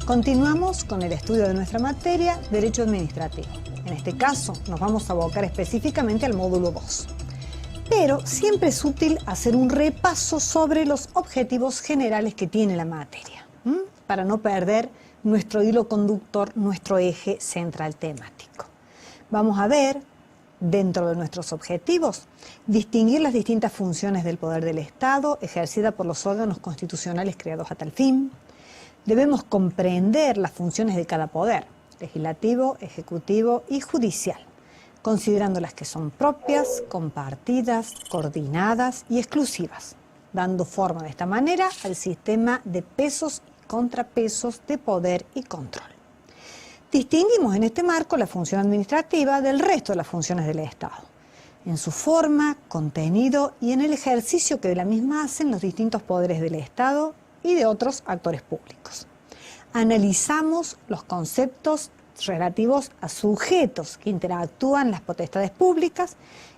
Continuamos con el estudio de nuestra materia, Derecho Administrativo. En este caso, nos vamos a abocar específicamente al módulo 2. Pero siempre es útil hacer un repaso sobre los objetivos generales que tiene la materia, para no perder nuestro hilo conductor, nuestro eje central temático. Vamos a ver, dentro de nuestros objetivos, distinguir las distintas funciones del poder del Estado ejercida por los órganos constitucionales creados a tal fin. Debemos comprender las funciones de cada poder, legislativo, ejecutivo y judicial, considerando las que son propias, compartidas, coordinadas y exclusivas, dando forma de esta manera al sistema de pesos y contrapesos de poder y control. Distinguimos en este marco la función administrativa del resto de las funciones del Estado, en su forma, contenido y en el ejercicio que de la misma hacen los distintos poderes del Estado y de otros actores públicos. Analizamos los conceptos relativos a sujetos que interactúan las potestades públicas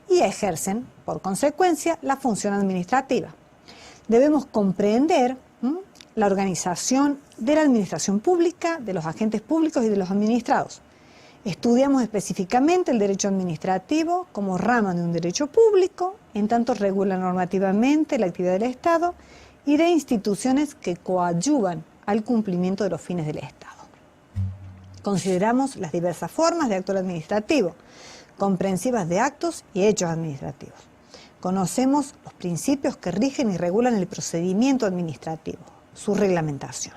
y ejercen, por consecuencia, la función administrativa. Debemos comprender la organización de la administración pública, de los agentes públicos y de los administrados. Estudiamos específicamente el derecho administrativo como rama de un derecho público, en tanto regula normativamente la actividad del Estado y de instituciones que coadyuvan al cumplimiento de los fines del Estado. Consideramos las diversas formas de actuar administrativo, comprensivas de actos y hechos administrativos. Conocemos los principios que rigen y regulan el procedimiento administrativo, su reglamentación.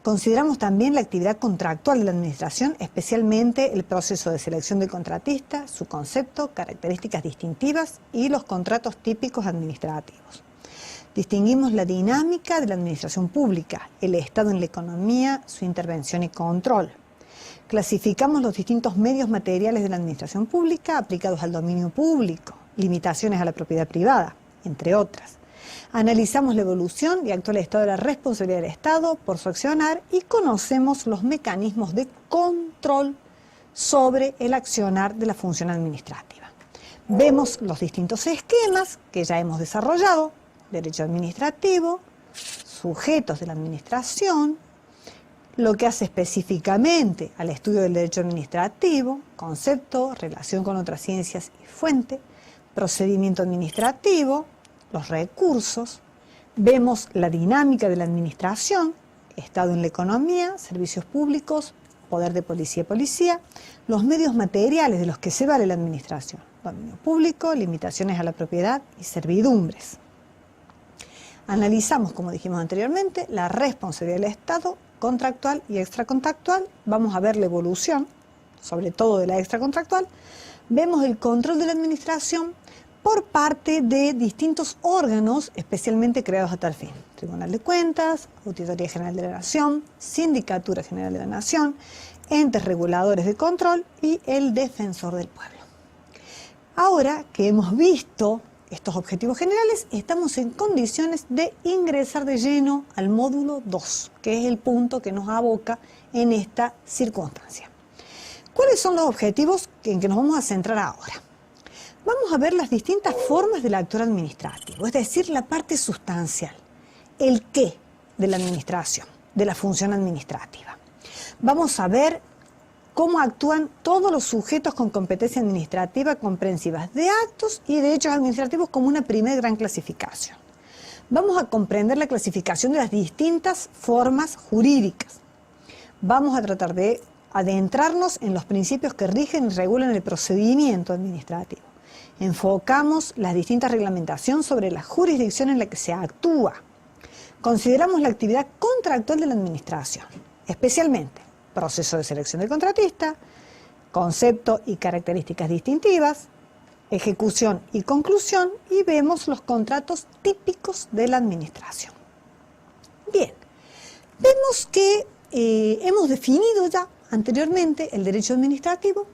Consideramos también la actividad contractual de la administración, especialmente el proceso de selección del contratista, su concepto, características distintivas y los contratos típicos administrativos. Distinguimos la dinámica de la administración pública, el Estado en la economía, su intervención y control. Clasificamos los distintos medios materiales de la administración pública aplicados al dominio público, limitaciones a la propiedad privada, entre otras. Analizamos la evolución y actual estado de la responsabilidad del Estado por su accionar y conocemos los mecanismos de control sobre el accionar de la función administrativa. Vemos los distintos esquemas que ya hemos desarrollado: derecho administrativo, sujetos de la administración, lo que hace específicamente al estudio del derecho administrativo, concepto, relación con otras ciencias y fuente, procedimiento administrativo, los recursos. Vemos la dinámica de la administración, Estado en la economía, servicios públicos, poder de policía y policía, los medios materiales de los que se vale la administración, dominio público, limitaciones a la propiedad y servidumbres. Analizamos, como dijimos anteriormente, la responsabilidad del Estado contractual y extracontractual. Vamos a ver la evolución, sobre todo de la extracontractual. Vemos el control de la administración por parte de distintos órganos especialmente creados a tal fin: Tribunal de Cuentas, Auditoría General de la Nación, Sindicatura General de la Nación, entes reguladores de control y el Defensor del Pueblo. Ahora que hemos visto estos objetivos generales, estamos en condiciones de ingresar de lleno al módulo 2, que es el punto que nos aboca en esta circunstancia. ¿Cuáles son los objetivos en que nos vamos a centrar ahora? Vamos a ver las distintas formas del actuar administrativo, es decir, la parte sustancial, el qué de la administración, de la función administrativa. Vamos a ver cómo actúan todos los sujetos con competencia administrativa comprensivas de actos y de hechos administrativos como una primera gran clasificación. Vamos a comprender la clasificación de las distintas formas jurídicas. Vamos a tratar de adentrarnos en los principios que rigen y regulan el procedimiento administrativo. Enfocamos las distintas reglamentaciones sobre la jurisdicción en la que se actúa. Consideramos la actividad contractual de la administración, especialmente proceso de selección del contratista, concepto y características distintivas, ejecución y conclusión, y vemos los contratos típicos de la administración. Bien, vemos que hemos definido ya anteriormente el derecho administrativo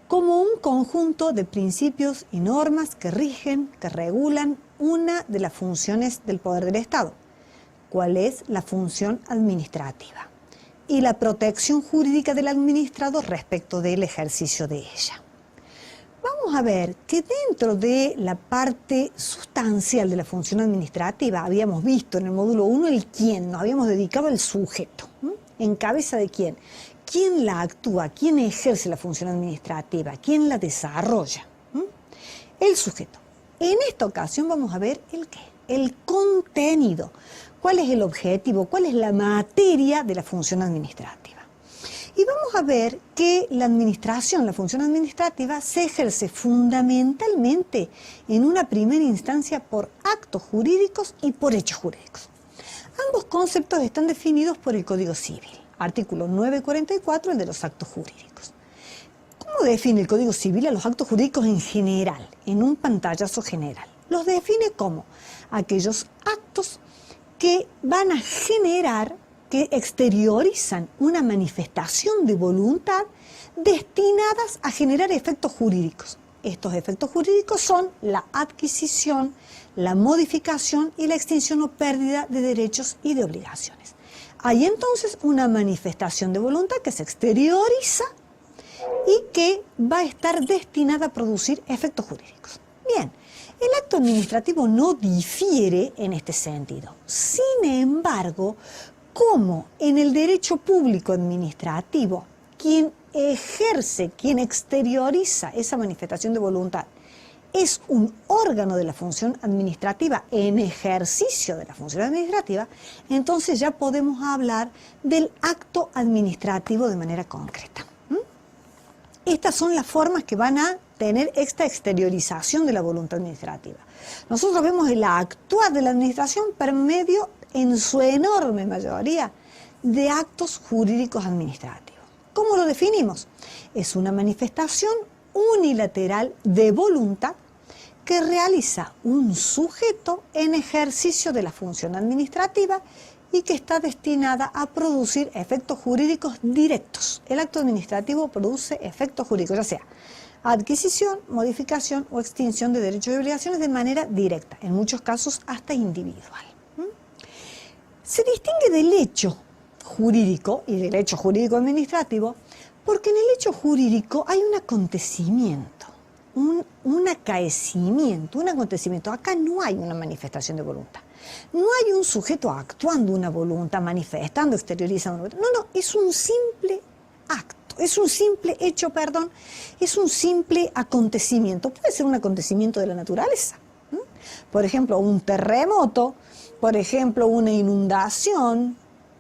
como un conjunto de principios y normas que rigen, que regulan una de las funciones del poder del Estado. ¿Cuál es la función administrativa? Y la protección jurídica del administrado respecto del ejercicio de ella. Vamos a ver que dentro de la parte sustancial de la función administrativa habíamos visto en el módulo 1 el quién, nos habíamos dedicado al sujeto. ¿En cabeza de quién? ¿Quién la actúa? ¿Quién ejerce la función administrativa? ¿Quién la desarrolla? El sujeto. En esta ocasión vamos a ver el qué, el contenido. ¿Cuál es el objetivo? ¿Cuál es la materia de la función administrativa? Y vamos a ver que la administración, la función administrativa, se ejerce fundamentalmente en una primera instancia por actos jurídicos y por hechos jurídicos. Ambos conceptos están definidos por el Código Civil, artículo 944, el de los actos jurídicos. ¿Cómo define el Código Civil a los actos jurídicos en general, en un pantallazo general? Los define como aquellos actos que van a generar, que exteriorizan una manifestación de voluntad destinadas a generar efectos jurídicos. Estos efectos jurídicos son la adquisición, la modificación y la extinción o pérdida de derechos y de obligaciones. Hay entonces una manifestación de voluntad que se exterioriza y que va a estar destinada a producir efectos jurídicos. Bien, el acto administrativo no difiere en este sentido. Sin embargo, como en el derecho público administrativo, quien ejerce, quien exterioriza esa manifestación de voluntad es un órgano de la función administrativa en ejercicio de la función administrativa, entonces ya podemos hablar del acto administrativo de manera concreta. Estas son las formas que van a tener esta exteriorización de la voluntad administrativa. Nosotros vemos el actuar de la administración por medio, en su enorme mayoría, de actos jurídicos administrativos. ¿Cómo lo definimos? Es una manifestación unilateral de voluntad que realiza un sujeto en ejercicio de la función administrativa y que está destinada a producir efectos jurídicos directos. El acto administrativo produce efectos jurídicos, ya sea adquisición, modificación o extinción de derechos y obligaciones de manera directa, en muchos casos hasta individual. Se distingue del hecho jurídico y del hecho jurídico administrativo porque en el hecho jurídico hay un acontecimiento, un acaecimiento, un acontecimiento. Acá no hay una manifestación de voluntad. No hay un sujeto actuando una voluntad, manifestando, exteriorizando una voluntad. No, es un simple acto, es un simple hecho, es un simple acontecimiento. Puede ser un acontecimiento de la naturaleza. Por ejemplo, un terremoto, por ejemplo, una inundación,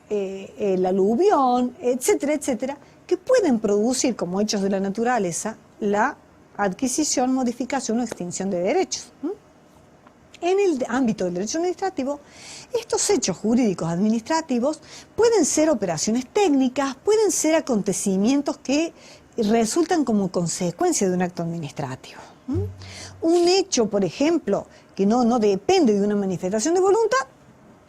el aluvión, etcétera, etcétera, que pueden producir como hechos de la naturaleza la adquisición, modificación o extinción de derechos. En el ámbito del derecho administrativo, estos hechos jurídicos administrativos pueden ser operaciones técnicas, pueden ser acontecimientos que resultan como consecuencia de un acto administrativo. Un hecho, por ejemplo, que no depende de una manifestación de voluntad,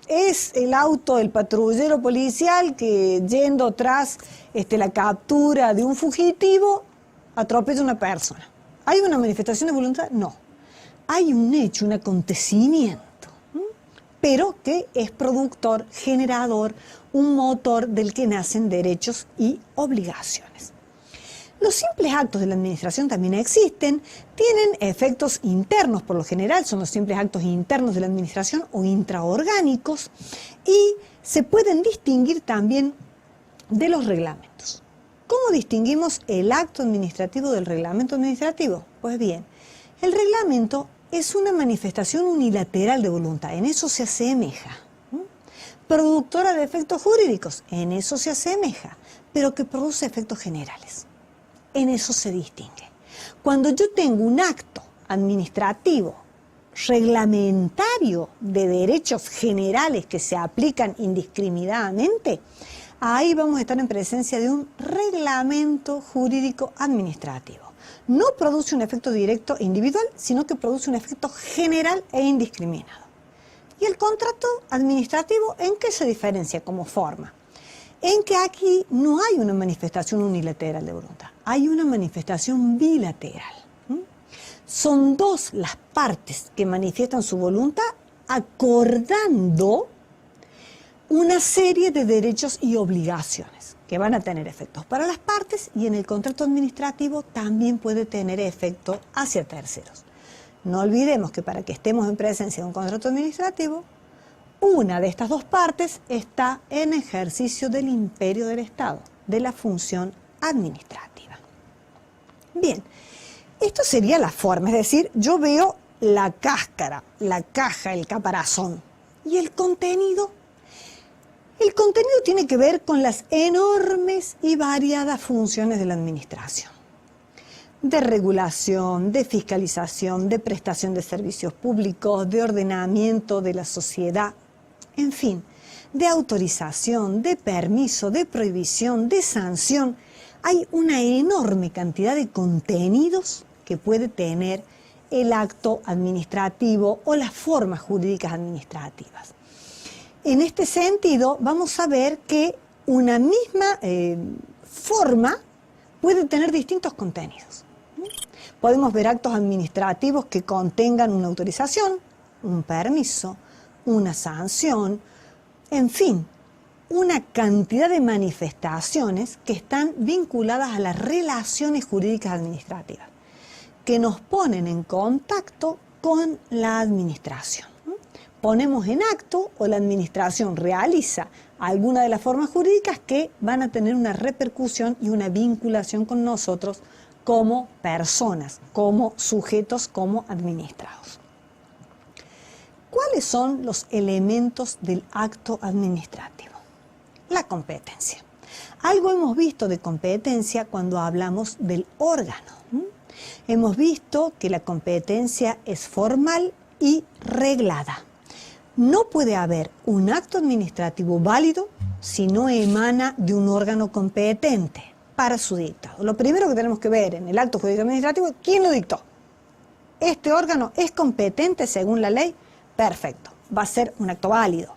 es el auto del patrullero policial que, yendo tras la captura de un fugitivo, atropella a una persona. ¿Hay una manifestación de voluntad? No. Hay un hecho, un acontecimiento, pero que es productor, generador, un motor del que nacen derechos y obligaciones. Los simples actos de la administración también existen, tienen efectos internos, por lo general son los simples actos internos de la administración o intraorgánicos, y se pueden distinguir también de los reglamentos. ¿Cómo distinguimos el acto administrativo del reglamento administrativo? Pues bien, el reglamento es una manifestación unilateral de voluntad, en eso se asemeja. Productora de efectos jurídicos, en eso se asemeja, pero que produce efectos generales. En eso se distingue. Cuando yo tengo un acto administrativo reglamentario de derechos generales que se aplican indiscriminadamente, ahí vamos a estar en presencia de un reglamento jurídico administrativo. No produce un efecto directo e individual, sino que produce un efecto general e indiscriminado. ¿Y el contrato administrativo en qué se diferencia como forma? En que aquí no hay una manifestación unilateral de voluntad, hay una manifestación bilateral. Son dos las partes que manifiestan su voluntad acordando una serie de derechos y obligaciones que van a tener efectos para las partes, y en el contrato administrativo también puede tener efecto hacia terceros. No olvidemos que para que estemos en presencia de un contrato administrativo, una de estas dos partes está en ejercicio del imperio del Estado, de la función administrativa. Bien, esto sería la forma, es decir, yo veo la cáscara, la caja, el caparazón. ¿Y el contenido? El contenido tiene que ver con las enormes y variadas funciones de la administración. De regulación, de fiscalización, de prestación de servicios públicos, de ordenamiento de la sociedad, en fin, de autorización, de permiso, de prohibición, de sanción. Hay una enorme cantidad de contenidos que puede tener el acto administrativo o las formas jurídicas administrativas. En este sentido, vamos a ver que una misma forma puede tener distintos contenidos. Podemos ver actos administrativos que contengan una autorización, un permiso, una sanción, en fin, una cantidad de manifestaciones que están vinculadas a las relaciones jurídicas administrativas, que nos ponen en contacto con la administración. Ponemos en acto o la administración realiza alguna de las formas jurídicas que van a tener una repercusión y una vinculación con nosotros como personas, como sujetos, como administrados. ¿Cuáles son los elementos del acto administrativo? La competencia. Algo hemos visto de competencia cuando hablamos del órgano. Hemos visto que la competencia es formal y reglada. No puede haber un acto administrativo válido si no emana de un órgano competente para su dictado. Lo primero que tenemos que ver en el acto jurídico administrativo es quién lo dictó. ¿Este órgano es competente según la ley? Perfecto, va a ser un acto válido.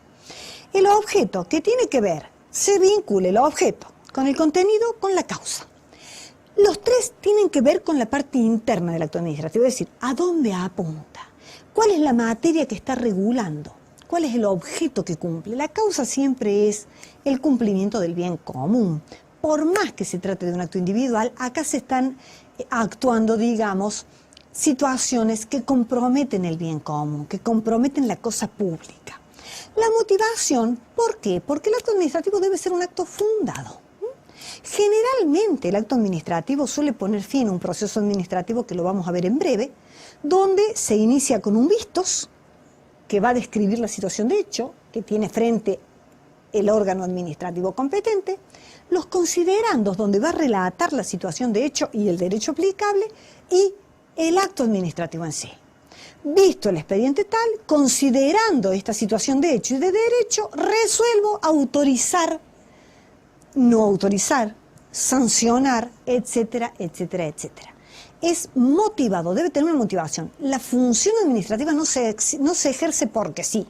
El objeto, ¿qué tiene que ver? Se vincula el objeto con el contenido, con la causa. Los tres tienen que ver con la parte interna del acto administrativo, es decir, ¿a dónde apunta? ¿Cuál es la materia que está regulando? ¿Cuál es el objeto que cumple? La causa siempre es el cumplimiento del bien común. Por más que se trate de un acto individual, acá se están actuando, digamos, situaciones que comprometen el bien común, que comprometen la cosa pública. La motivación, ¿por qué? Porque el acto administrativo debe ser un acto fundado. Generalmente el acto administrativo suele poner fin a un proceso administrativo que lo vamos a ver en breve, donde se inicia con un vistos, que va a describir la situación de hecho, que tiene frente el órgano administrativo competente, los considerandos, donde va a relatar la situación de hecho y el derecho aplicable, y el acto administrativo en sí. Visto el expediente tal, considerando esta situación de hecho y de derecho, resuelvo autorizar, no autorizar, sancionar, etcétera, etcétera, etcétera. Es motivado, debe tener una motivación. La función administrativa no se ejerce porque sí.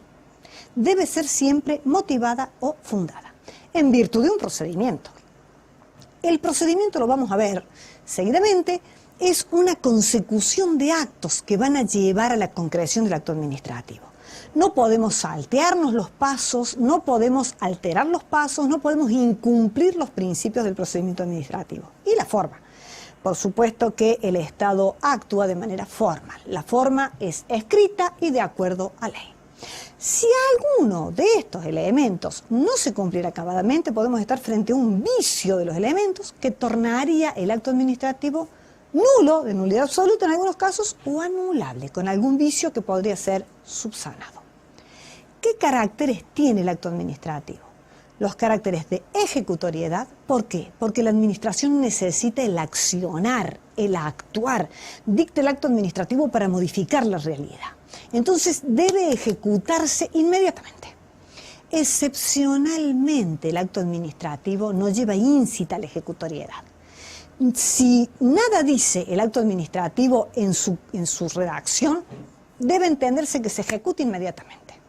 Debe ser siempre motivada o fundada, en virtud de un procedimiento. El procedimiento, lo vamos a ver seguidamente, es una consecución de actos que van a llevar a la concreción del acto administrativo. No podemos saltearnos los pasos, no podemos alterar los pasos, no podemos incumplir los principios del procedimiento administrativo. Y la forma. Por supuesto que el Estado actúa de manera formal. La forma es escrita y de acuerdo a ley. Si alguno de estos elementos no se cumpliera acabadamente, podemos estar frente a un vicio de los elementos que tornaría el acto administrativo nulo, de nulidad absoluta en algunos casos, o anulable, con algún vicio que podría ser subsanado. ¿Qué caracteres tiene el acto administrativo? Los caracteres de ejecutoriedad. ¿Por qué? Porque la administración necesita el accionar, el actuar. Dicta el acto administrativo para modificar la realidad. Entonces debe ejecutarse inmediatamente. Excepcionalmente el acto administrativo no lleva íncita a la ejecutoriedad. Si nada dice el acto administrativo en su redacción, debe entenderse que se ejecute inmediatamente.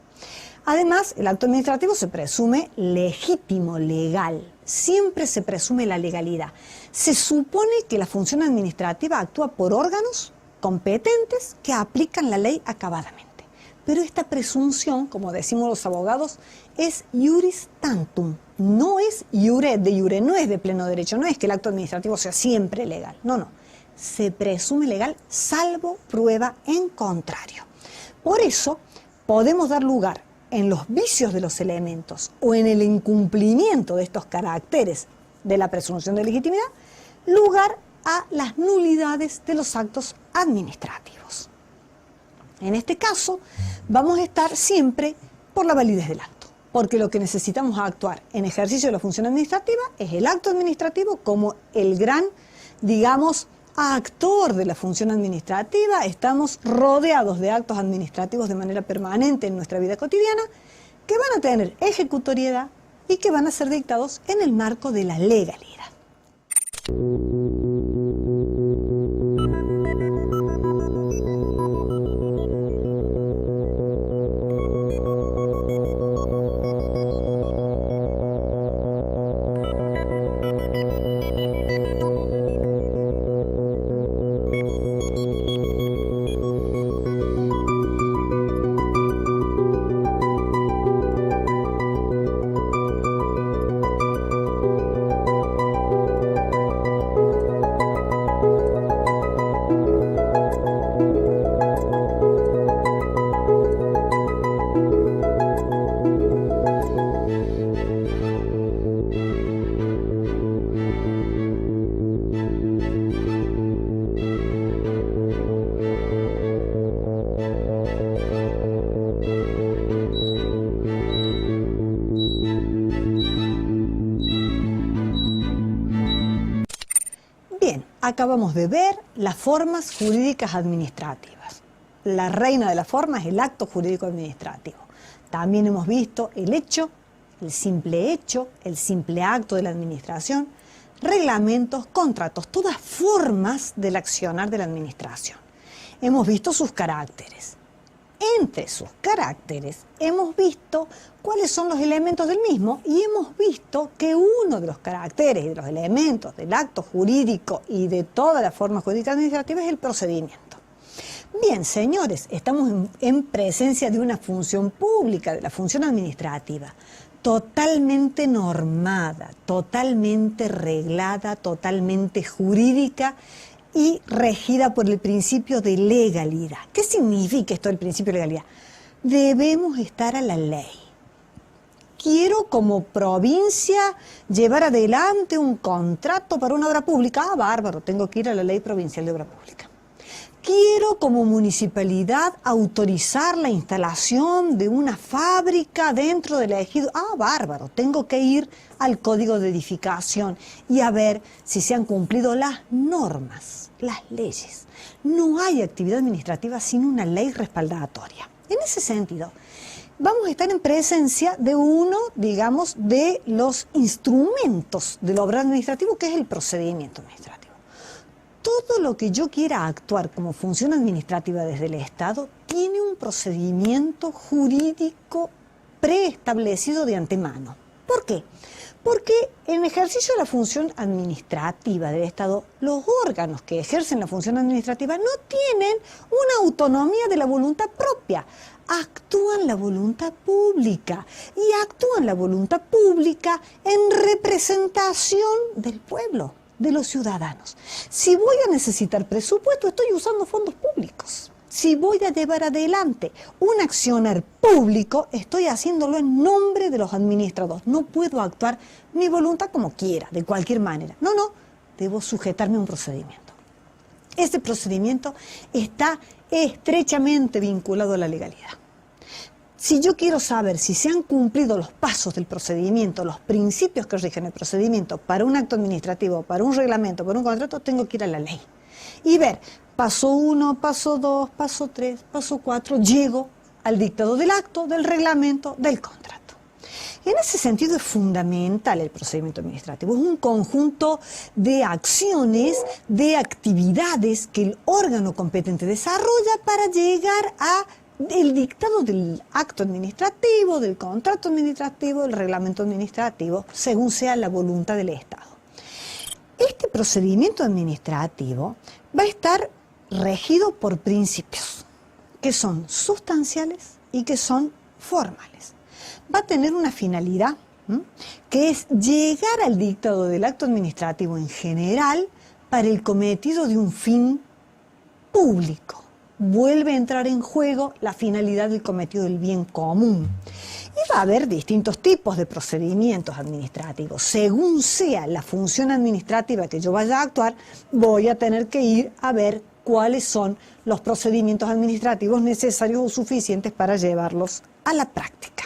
Además, el acto administrativo se presume legítimo, legal. Siempre se presume la legalidad. Se supone que la función administrativa actúa por órganos competentes que aplican la ley acabadamente. Pero esta presunción, como decimos los abogados, es iuris tantum. No es iure de iure, no es de pleno derecho, no es que el acto administrativo sea siempre legal. No, no. Se presume legal salvo prueba en contrario. Por eso podemos dar lugar en los vicios de los elementos o en el incumplimiento de estos caracteres de la presunción de legitimidad, lugar a las nulidades de los actos administrativos. En este caso, vamos a estar siempre por la validez del acto, porque lo que necesitamos actuar en ejercicio de la función administrativa es el acto administrativo como el gran, digamos, actor de la función administrativa. Estamos rodeados de actos administrativos de manera permanente en nuestra vida cotidiana que van a tener ejecutoriedad y que van a ser dictados en el marco de la legalidad. Bien, acabamos de ver las formas jurídicas administrativas. La reina de las formas es el acto jurídico administrativo. También hemos visto el hecho, el simple acto de la administración, reglamentos, contratos, todas formas del accionar de la administración. Hemos visto sus caracteres. Entre sus caracteres hemos visto cuáles son los elementos del mismo y hemos visto que uno de los caracteres y de los elementos del acto jurídico y de toda la forma jurídica administrativa es el procedimiento. Bien, señores, estamos en presencia de una función pública, de la función administrativa, totalmente normada, totalmente reglada, totalmente jurídica y regida por el principio de legalidad. ¿Qué significa esto del principio de legalidad? Debemos estar a la ley. Quiero como provincia llevar adelante un contrato para una obra pública. Ah, bárbaro, tengo que ir a la ley provincial de obra pública. Quiero como municipalidad autorizar la instalación de una fábrica dentro del ejido. Ah, bárbaro, tengo que ir al código de edificación y a ver si se han cumplido las normas, las leyes. No hay actividad administrativa sin una ley respaldatoria. En ese sentido, vamos a estar en presencia de uno, digamos, de los instrumentos del obrar administrativo, que es el procedimiento administrativo. Todo lo que yo quiera actuar como función administrativa desde el Estado tiene un procedimiento jurídico preestablecido de antemano. ¿Por qué? Porque en ejercicio de la función administrativa del Estado, los órganos que ejercen la función administrativa no tienen una autonomía de la voluntad propia. Actúan la voluntad pública y actúan la voluntad pública en representación del pueblo, de los ciudadanos. Si voy a necesitar presupuesto, estoy usando fondos públicos. Si voy a llevar adelante un accionar público, estoy haciéndolo en nombre de los administrados. No puedo actuar mi voluntad como quiera, de cualquier manera. No, debo sujetarme a un procedimiento. Ese procedimiento está estrechamente vinculado a la legalidad. Si yo quiero saber si se han cumplido los pasos del procedimiento, los principios que rigen el procedimiento para un acto administrativo, para un reglamento, para un contrato, tengo que ir a la ley y ver paso 1, paso 2, paso 3, paso 4, llego al dictado del acto, del reglamento, del contrato. En ese sentido es fundamental el procedimiento administrativo. Es un conjunto de acciones, de actividades que el órgano competente desarrolla para llegar a el dictado del acto administrativo, del contrato administrativo, del reglamento administrativo, según sea la voluntad del Estado. Este procedimiento administrativo va a estar regido por principios que son sustanciales y que son formales. Va a tener una finalidad, que es llegar al dictado del acto administrativo en general para el cometido de un fin público. vuelve a entrar en juego la finalidad del cometido del bien común. Y va a haber distintos tipos de procedimientos administrativos. Según sea la función administrativa que yo vaya a actuar, voy a tener que ir a ver cuáles son los procedimientos administrativos necesarios o suficientes para llevarlos a la práctica.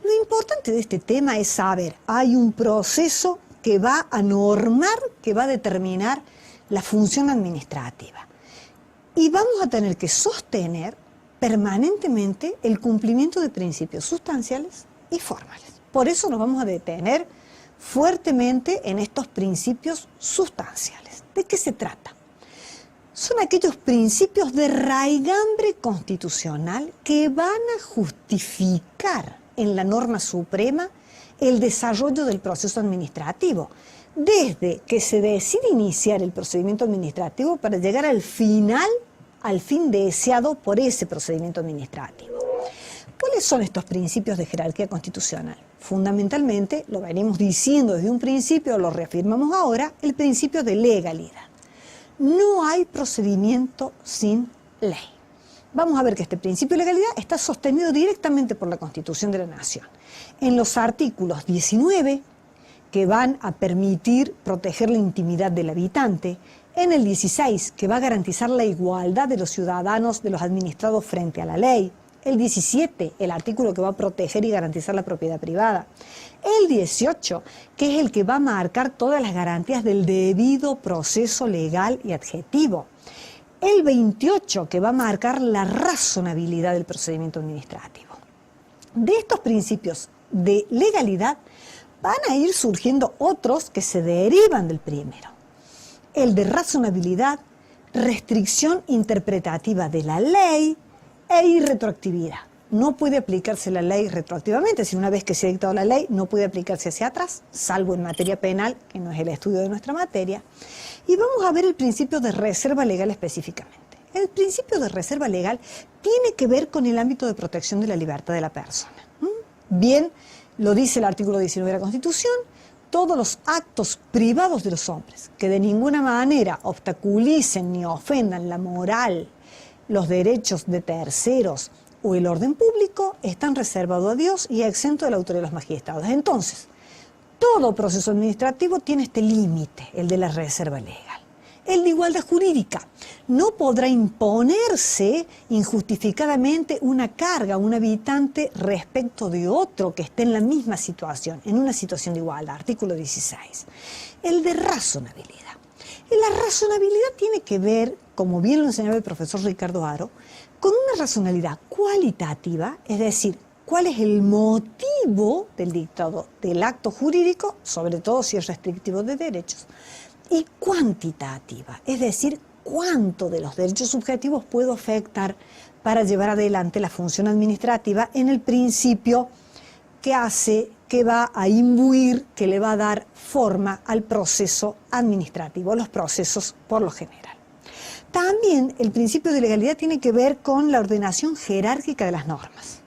Lo importante de este tema es saber, hay un proceso que va a normar, que va a determinar la función administrativa. Y vamos a tener que sostener permanentemente el cumplimiento de principios sustanciales y formales. Por eso nos vamos a detener fuertemente en estos principios sustanciales. ¿De qué se trata? Son aquellos principios de raigambre constitucional que van a justificar en la norma suprema el desarrollo del proceso administrativo, desde que se decide iniciar el procedimiento administrativo para llegar al fin deseado por ese procedimiento administrativo. ¿Cuáles son estos principios de jerarquía constitucional? Fundamentalmente, lo venimos diciendo desde un principio, lo reafirmamos ahora, el principio de legalidad. No hay procedimiento sin ley. Vamos a ver que este principio de legalidad está sostenido directamente por la Constitución de la Nación. En los artículos 19, que van a permitir proteger la intimidad del habitante, en el 16, que va a garantizar la igualdad de los ciudadanos de los administrados frente a la ley, el 17, el artículo que va a proteger y garantizar la propiedad privada, el 18, que es el que va a marcar todas las garantías del debido proceso legal y adjetivo, el 28, que va a marcar la razonabilidad del procedimiento administrativo. De estos principios de legalidad van a ir surgiendo otros que se derivan del primero. El de razonabilidad, restricción interpretativa de la ley e irretroactividad. No puede aplicarse la ley retroactivamente, si una vez que se ha dictado la ley no puede aplicarse hacia atrás, salvo en materia penal, que no es el estudio de nuestra materia. Y vamos a ver el principio de reserva legal específicamente. El principio de reserva legal tiene que ver con el ámbito de protección de la libertad de la persona. Bien, lo dice el artículo 19 de la Constitución, todos los actos privados de los hombres que de ninguna manera obstaculicen ni ofendan la moral, los derechos de terceros o el orden público están reservados a Dios y exentos de la autoridad de los magistrados. Entonces, todo proceso administrativo tiene este límite, el de la reserva legal. El de igualdad jurídica. No podrá imponerse injustificadamente una carga a un habitante respecto de otro que esté en la misma situación, en una situación de igualdad, artículo 16. El de razonabilidad. Y la razonabilidad tiene que ver, como bien lo enseñaba el profesor Ricardo Haro, con una racionalidad cualitativa, es decir, cuál es el motivo del dictado del acto jurídico, sobre todo si es restrictivo de derechos, y cuantitativa, es decir, cuánto de los derechos subjetivos puedo afectar para llevar adelante la función administrativa en el principio que va a imbuir, que le va a dar forma al proceso administrativo, los procesos por lo general. También el principio de legalidad tiene que ver con la ordenación jerárquica de las normas.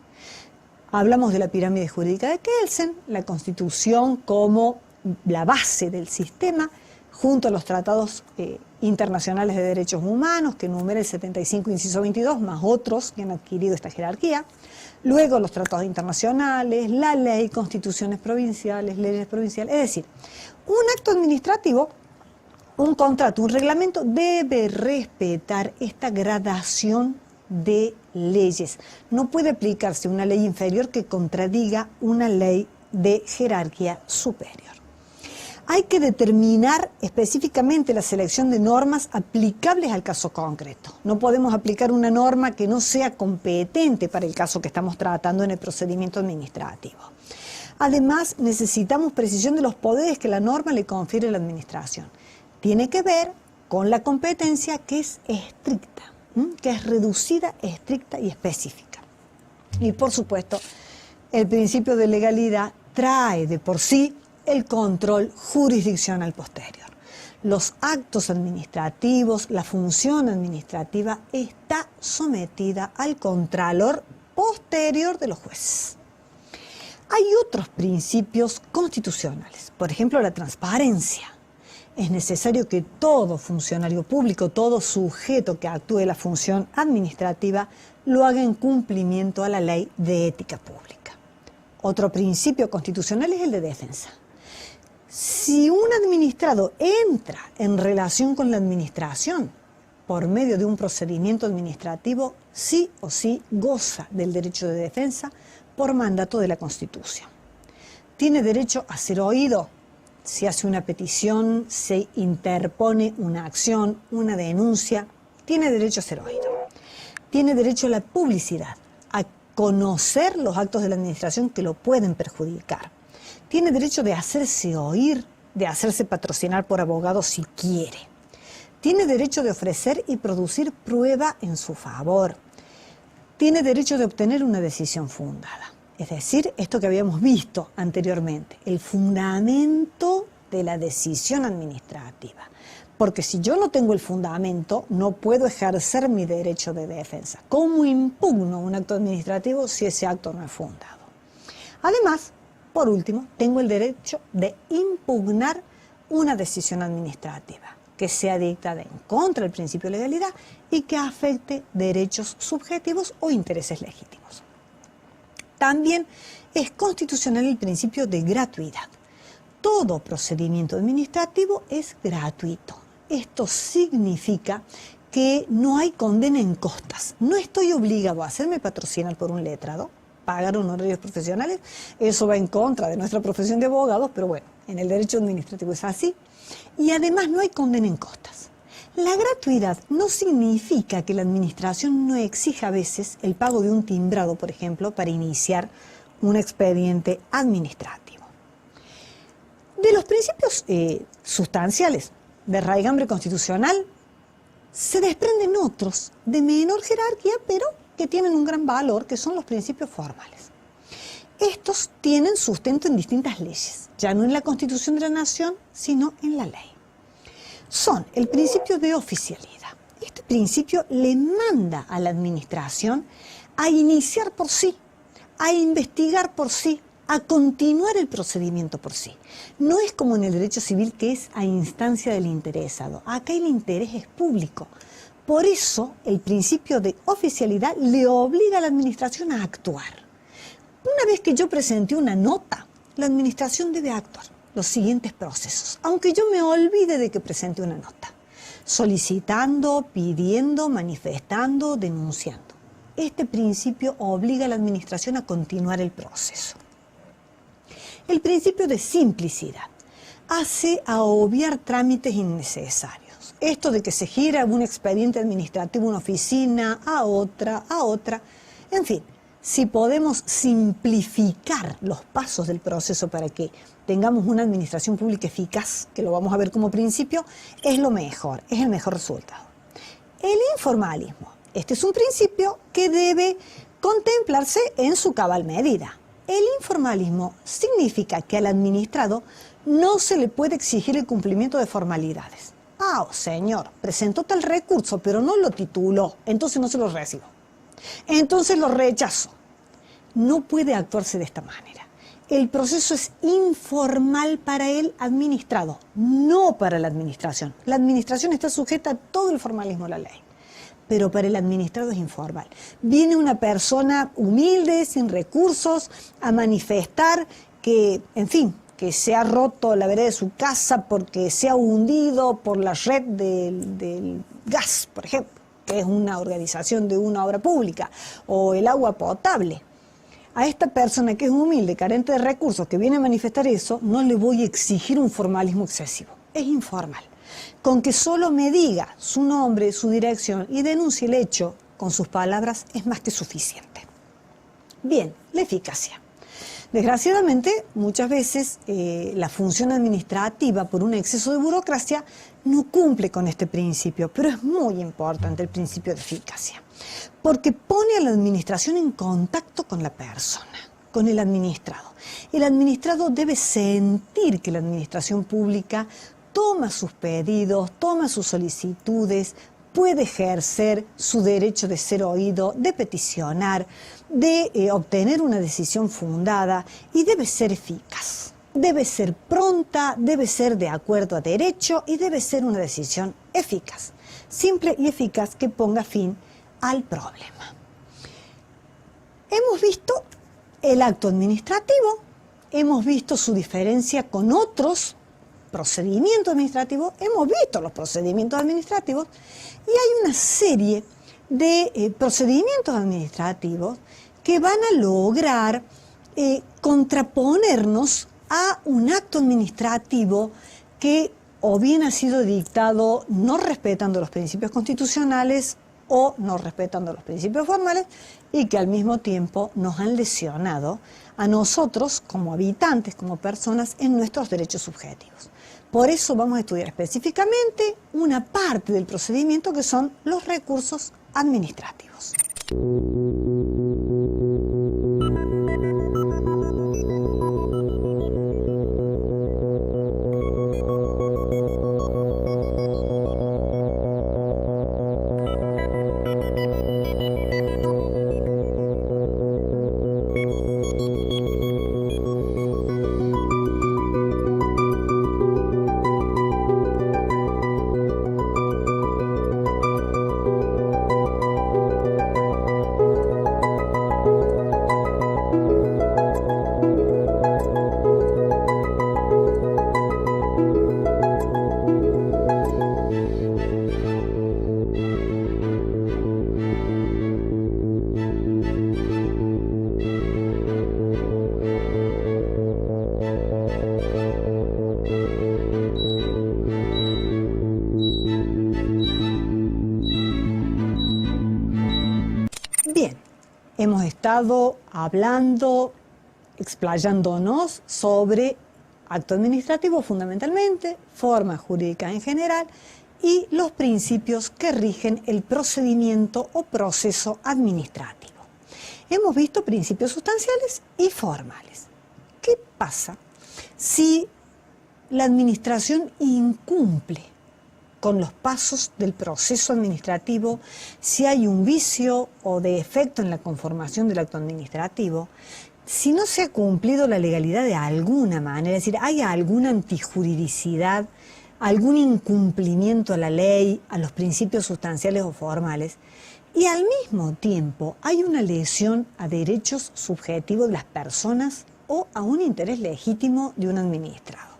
Hablamos de la pirámide jurídica de Kelsen, la Constitución como la base del sistema, junto a los tratados internacionales de derechos humanos, que enumera el 75, inciso 22, más otros que han adquirido esta jerarquía. Luego los tratados internacionales, la ley, constituciones provinciales, leyes provinciales. Es decir, un acto administrativo, un contrato, un reglamento debe respetar esta gradación de leyes. No puede aplicarse una ley inferior que contradiga una ley de jerarquía superior. Hay que determinar específicamente la selección de normas aplicables al caso concreto. No podemos aplicar una norma que no sea competente para el caso que estamos tratando en el procedimiento administrativo. Además, necesitamos precisión de los poderes que la norma le confiere a la administración. Tiene que ver con la competencia que es estricta, que es reducida, estricta y específica. Y por supuesto, el principio de legalidad trae de por sí el control jurisdiccional posterior. Los actos administrativos, la función administrativa está sometida al contralor posterior de los jueces. Hay otros principios constitucionales, por ejemplo la transparencia. Es necesario que todo funcionario público, todo sujeto que actúe la función administrativa, lo haga en cumplimiento a la ley de ética pública. Otro principio constitucional es el de defensa. Si un administrado entra en relación con la administración por medio de un procedimiento administrativo, sí o sí goza del derecho de defensa por mandato de la Constitución. Tiene derecho a ser oído. Si hace una petición, se interpone una acción, una denuncia, tiene derecho a ser oído. Tiene derecho a la publicidad, a conocer los actos de la administración que lo pueden perjudicar. Tiene derecho de hacerse oír, de hacerse patrocinar por abogados si quiere. Tiene derecho de ofrecer y producir prueba en su favor. Tiene derecho de obtener una decisión fundada. Es decir, esto que habíamos visto anteriormente, el fundamento de la decisión administrativa. Porque si yo no tengo el fundamento, no puedo ejercer mi derecho de defensa. ¿Cómo impugno un acto administrativo si ese acto no es fundado? Además, por último, tengo el derecho de impugnar una decisión administrativa que sea dictada en contra del principio de legalidad y que afecte derechos subjetivos o intereses legítimos. También es constitucional el principio de gratuidad. Todo procedimiento administrativo es gratuito. Esto significa que no hay condena en costas. No estoy obligado a hacerme patrocinar por un letrado, pagar honorarios profesionales. Eso va en contra de nuestra profesión de abogados, pero bueno, en el derecho administrativo es así. Y además no hay condena en costas. La gratuidad no significa que la administración no exija a veces el pago de un timbrado, por ejemplo, para iniciar un expediente administrativo. De los principios sustanciales de raigambre constitucional se desprenden otros de menor jerarquía, pero que tienen un gran valor, que son los principios formales. Estos tienen sustento en distintas leyes, ya no en la Constitución de la Nación, sino en la ley. Son el principio de oficialidad. Este principio le manda a la administración a iniciar por sí, a investigar por sí, a continuar el procedimiento por sí. No es como en el derecho civil, que es a instancia del interesado. Acá el interés es público. Por eso el principio de oficialidad le obliga a la administración a actuar. Una vez que yo presenté una nota, la administración debe actuar los siguientes procesos, aunque yo me olvide de que presenté una nota: solicitando, pidiendo, manifestando, denunciando. Este principio obliga a la administración a continuar el proceso. El principio de simplicidad hace a obviar trámites innecesarios. Esto de que se gira un expediente administrativo, una oficina, a otra, en fin. Si podemos simplificar los pasos del proceso para que tengamos una administración pública eficaz, que lo vamos a ver como principio, es lo mejor, es el mejor resultado. El informalismo. Este es un principio que debe contemplarse en su cabal medida. El informalismo significa que al administrado no se le puede exigir el cumplimiento de formalidades. Ah, señor, presentó tal recurso, pero no lo tituló, entonces no se lo recibo. Entonces lo rechazo. No puede actuarse de esta manera. El proceso es informal para el administrado, no para la administración. La administración está sujeta a todo el formalismo de la ley, pero para el administrado es informal. Viene una persona humilde, sin recursos, a manifestar que, en fin, que se ha roto la vereda de su casa porque se ha hundido por la red del gas, por ejemplo, que es una organización de una obra pública, o el agua potable. A esta persona que es humilde, carente de recursos, que viene a manifestar eso, no le voy a exigir un formalismo excesivo. Es informal. Con que solo me diga su nombre, su dirección y denuncie el hecho con sus palabras es más que suficiente. Bien, la eficacia. Desgraciadamente, muchas veces la función administrativa, por un exceso de burocracia, no cumple con este principio, pero es muy importante el principio de eficacia, porque pone a la administración en contacto con la persona, con el administrado. El administrado debe sentir que la administración pública toma sus pedidos, toma sus solicitudes, puede ejercer su derecho de ser oído, de peticionar, de obtener una decisión fundada y debe ser eficaz. debe ser pronta, debe ser de acuerdo a derecho y debe ser una decisión eficaz, simple y eficaz que ponga fin al problema. Hemos visto el acto administrativo, hemos visto su diferencia con otros procedimientos administrativos, hemos visto los procedimientos administrativos y hay una serie de procedimientos administrativos que van a lograr contraponernos a un acto administrativo que o bien ha sido dictado no respetando los principios constitucionales o no respetando los principios formales y que al mismo tiempo nos han lesionado a nosotros como habitantes, como personas en nuestros derechos subjetivos. Por eso vamos a estudiar específicamente una parte del procedimiento que son los recursos administrativos. Bien, hemos estado hablando, explayándonos sobre acto administrativo fundamentalmente, forma jurídica en general y los principios que rigen el procedimiento o proceso administrativo. Hemos visto principios sustanciales y formales. ¿Qué pasa si la administración incumple con los pasos del proceso administrativo, si hay un vicio o defecto en la conformación del acto administrativo, si no se ha cumplido la legalidad de alguna manera, es decir, hay alguna antijuridicidad, algún incumplimiento a la ley, a los principios sustanciales o formales, y al mismo tiempo hay una lesión a derechos subjetivos de las personas o a un interés legítimo de un administrado.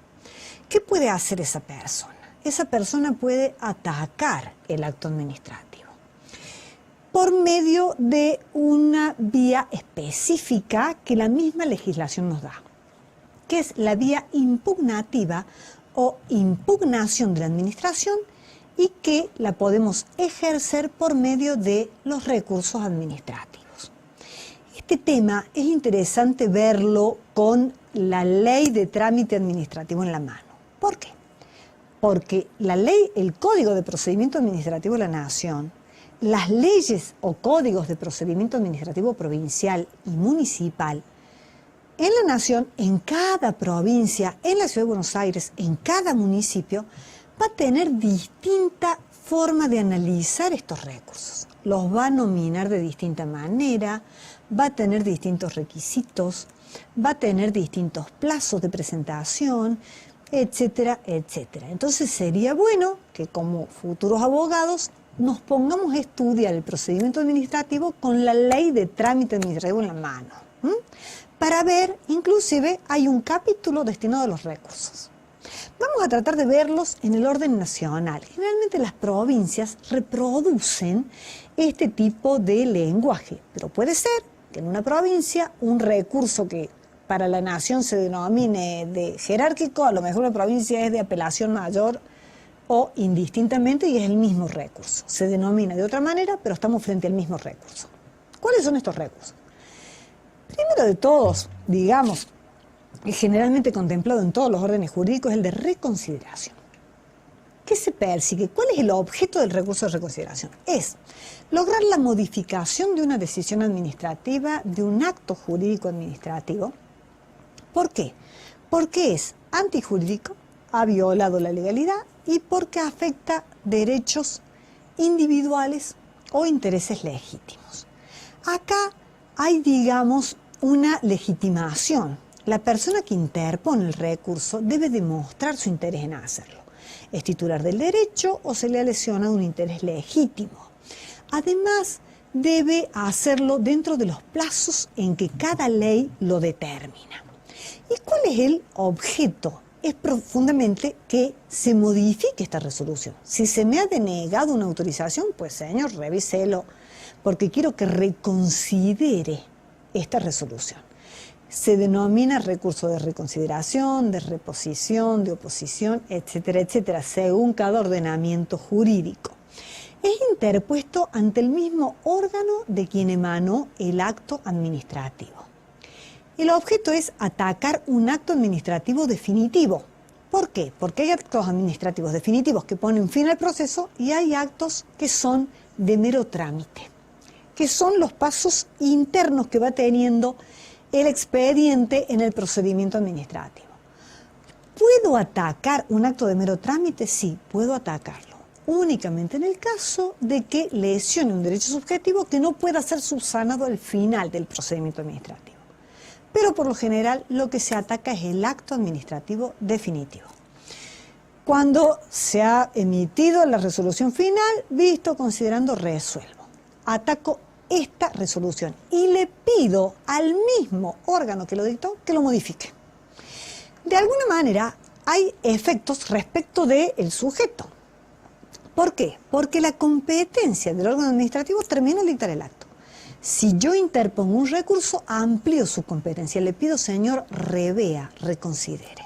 ¿Qué puede hacer esa persona? Esa persona puede atacar el acto administrativo por medio de una vía específica que la misma legislación nos da, que es la vía impugnativa o impugnación de la administración y que la podemos ejercer por medio de los recursos administrativos. Este tema es interesante verlo con la ley de trámite administrativo en la mano. ¿Por qué? Porque la ley, el Código de Procedimiento Administrativo de la Nación, las leyes o códigos de procedimiento administrativo provincial y municipal, en la Nación, en cada provincia, en la Ciudad de Buenos Aires, en cada municipio, va a tener distinta forma de analizar estos recursos. Los va a nominar de distinta manera, va a tener distintos requisitos, va a tener distintos plazos de presentación, etcétera, etcétera. Entonces sería bueno que como futuros abogados nos pongamos a estudiar el procedimiento administrativo con la ley de trámite administrativo en la mano, para ver, inclusive hay un capítulo destinado a los recursos. Vamos a tratar de verlos en el orden nacional. Generalmente las provincias reproducen este tipo de lenguaje, pero puede ser que en una provincia un recurso que para la nación se denomine de jerárquico, a lo mejor la provincia es de apelación mayor o indistintamente y es el mismo recurso. Se denomina de otra manera, pero estamos frente al mismo recurso. ¿Cuáles son estos recursos? Primero de todos, digamos, es generalmente contemplado en todos los órdenes jurídicos, el de reconsideración. ¿Qué se persigue? ¿Cuál es el objeto del recurso de reconsideración? Es lograr la modificación de una decisión administrativa, de un acto jurídico administrativo. ¿Por qué? Porque es antijurídico, ha violado la legalidad y porque afecta derechos individuales o intereses legítimos. Acá hay, digamos, una legitimación la persona que interpone el recurso debe demostrar su interés en hacerlo. Es titular del derecho o se le ha lesionado un interés legítimo. Además, debe hacerlo dentro de los plazos en que cada ley lo determina. ¿Y cuál es el objeto? Es profundamente que se modifique esta resolución. Si se me ha denegado una autorización, pues señor, revíselo, porque quiero que reconsidere esta resolución. Se denomina recurso de reconsideración, de reposición, de oposición, etcétera, etcétera, según cada ordenamiento jurídico. Es interpuesto ante el mismo órgano de quien emanó el acto administrativo. El objeto es atacar un acto administrativo definitivo. ¿Por qué? Porque hay actos administrativos definitivos que ponen fin al proceso y hay actos que son de mero trámite, que son los pasos internos que va teniendo el expediente en el procedimiento administrativo. ¿Puedo atacar un acto de mero trámite? Sí, puedo atacarlo. Únicamente en el caso de que lesione un derecho subjetivo que no pueda ser subsanado al final del procedimiento administrativo. Pero por lo general lo que se ataca es el acto administrativo definitivo. Cuando se ha emitido la resolución final, visto, considerando, resuelvo. Ataco esta resolución y le pido al mismo órgano que lo dictó que lo modifique. De alguna manera hay efectos respecto del sujeto. ¿Por qué? Porque la competencia del órgano administrativo termina al dictar el acto. Si yo interpongo un recurso, amplío su competencia. Le pido, señor, revea, reconsidere.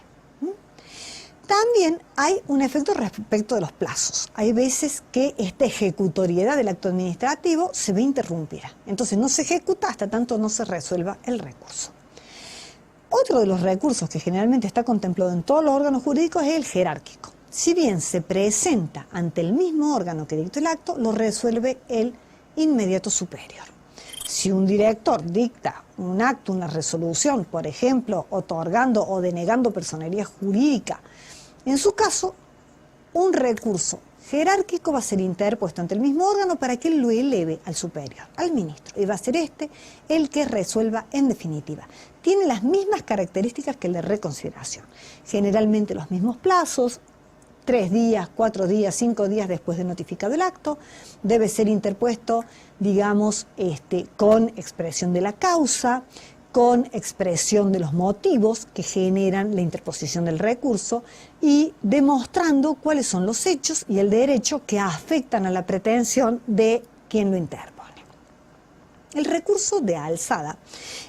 También hay un efecto respecto de los plazos. Hay veces que esta ejecutoriedad del acto administrativo se ve interrumpida. Entonces no se ejecuta hasta tanto no se resuelva el recurso. Otro de los recursos que generalmente está contemplado en todos los órganos jurídicos es el jerárquico. Si bien se presenta ante el mismo órgano que dictó el acto, lo resuelve el inmediato superior. Si un director dicta un acto, una resolución, por ejemplo, otorgando o denegando personería jurídica, en su caso, un recurso jerárquico va a ser interpuesto ante el mismo órgano para que él lo eleve al superior, al ministro, y va a ser este el que resuelva en definitiva. Tiene las mismas características que el de reconsideración, generalmente los mismos plazos, 3 días, 4 días, 5 días después de notificado el acto, debe ser interpuesto, digamos, con expresión de la causa, con expresión de los motivos que generan la interposición del recurso y demostrando cuáles son los hechos y el derecho que afectan a la pretensión de quien lo interpone. El recurso de alzada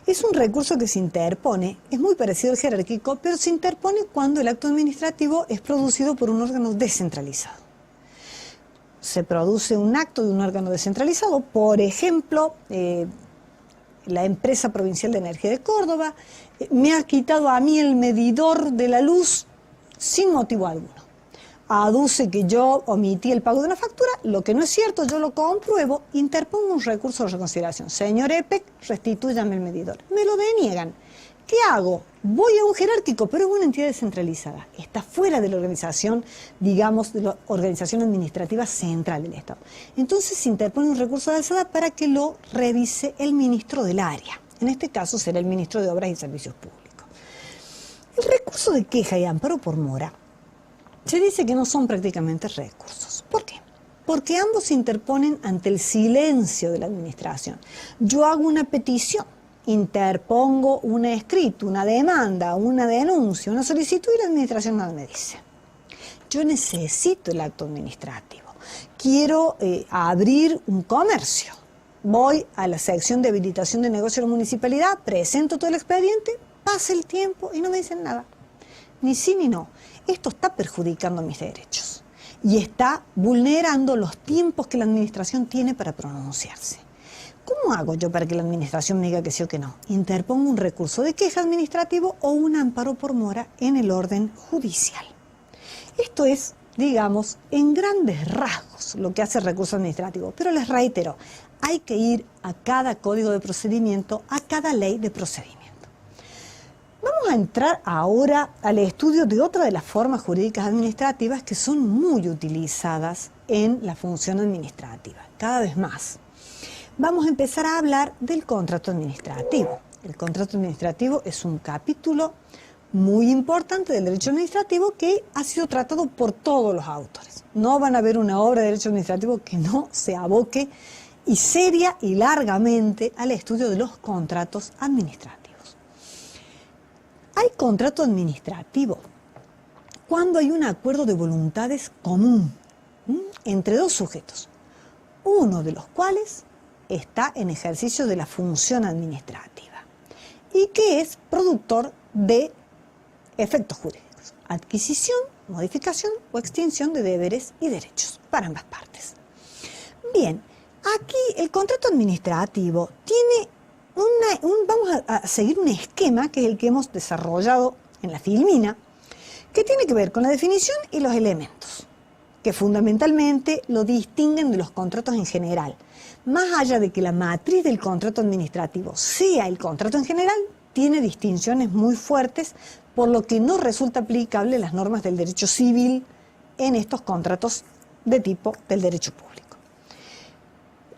es un recurso que se interpone, es muy parecido al jerárquico, pero se interpone cuando el acto administrativo es producido por un órgano descentralizado. Se produce un acto de un órgano descentralizado, por ejemplo, la empresa provincial de energía de Córdoba me ha quitado a mí el medidor de la luz sin motivo alguno. Aduce que yo omití el pago de una factura, lo que no es cierto, yo lo compruebo, interpongo un recurso de reconsideración. Señor EPEC, restitúyame el medidor. Me lo deniegan. ¿Qué hago? Voy a un jerárquico, pero es una entidad descentralizada. Está fuera de la organización, digamos, de la organización administrativa central del Estado. Entonces se interpone un recurso de alzada para que lo revise el ministro del área. En este caso será el ministro de Obras y Servicios Públicos. El recurso de queja y amparo por mora se dice que no son prácticamente recursos. ¿Por qué? Porque ambos se interponen ante el silencio de la administración. Yo hago una petición, interpongo un escrito, una demanda, una denuncia, una solicitud y la administración nada me dice. Yo necesito el acto administrativo. Quiero abrir un comercio. Voy a la sección de habilitación de negocio de la municipalidad, presento todo el expediente, pasa el tiempo y no me dicen nada. Ni sí ni no. Esto está perjudicando mis derechos y está vulnerando los tiempos que la administración tiene para pronunciarse. ¿Cómo hago yo para que la administración me diga que sí o que no? Interpongo un recurso de queja administrativo o un amparo por mora en el orden judicial. Esto es, digamos, en grandes rasgos lo que hace el recurso administrativo, pero les reitero, hay que ir a cada código de procedimiento, a cada ley de procedimiento. Vamos a entrar ahora al estudio de otra de las formas jurídicas administrativas que son muy utilizadas en la función administrativa, cada vez más. Vamos a empezar a hablar del contrato administrativo. El contrato administrativo es un capítulo muy importante del derecho administrativo que ha sido tratado por todos los autores. No van a ver una obra de derecho administrativo que no se aboque y seria y largamente al estudio de los contratos administrativos. Hay contrato administrativo cuando hay un acuerdo de voluntades común entre dos sujetos, uno de los cuales está en ejercicio de la función administrativa y que es productor de efectos jurídicos, adquisición, modificación o extinción de deberes y derechos para ambas partes. Bien, aquí el contrato administrativo tiene vamos a seguir un esquema que es el que hemos desarrollado en la Filmina, que tiene que ver con la definición y los elementos, que fundamentalmente lo distinguen de los contratos en general. Más allá de que la matriz del contrato administrativo sea el contrato en general, tiene distinciones muy fuertes, por lo que no resulta aplicable las normas del derecho civil en estos contratos de tipo del derecho público.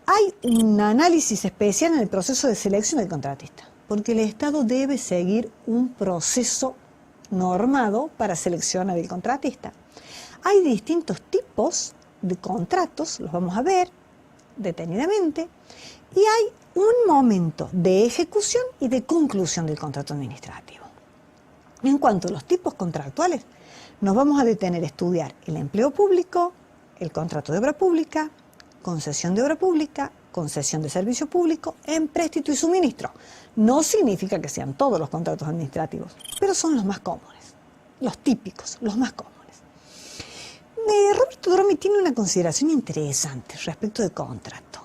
Hay un análisis especial en el proceso de selección del contratista, porque el Estado debe seguir un proceso normado para seleccionar el contratista. Hay distintos tipos de contratos, los vamos a ver detenidamente, y hay un momento de ejecución y de conclusión del contrato administrativo. En cuanto a los tipos contractuales, nos vamos a detener a estudiar el empleo público, el contrato de obra pública, concesión de obra pública, concesión de servicio público, empréstito y suministro. No significa que sean todos los contratos administrativos, pero son los más comunes, los típicos, los más comunes. Roberto Dromi tiene una consideración interesante respecto del contrato.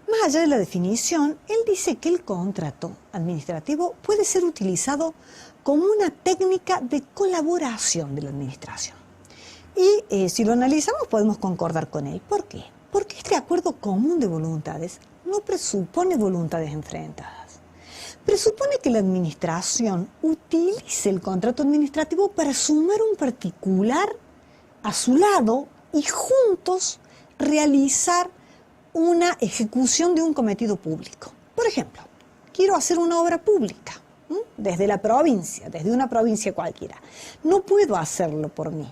Más allá de la definición, él dice que el contrato administrativo puede ser utilizado como una técnica de colaboración de la administración. Y si lo analizamos podemos concordar con él. ¿Por qué? Porque este acuerdo común de voluntades no presupone voluntades enfrentadas. Presupone que la administración utilice el contrato administrativo para sumar un particular a su lado y juntos realizar una ejecución de un cometido público. Por ejemplo, quiero hacer una obra pública desde la provincia, desde una provincia cualquiera. No puedo hacerlo por mí.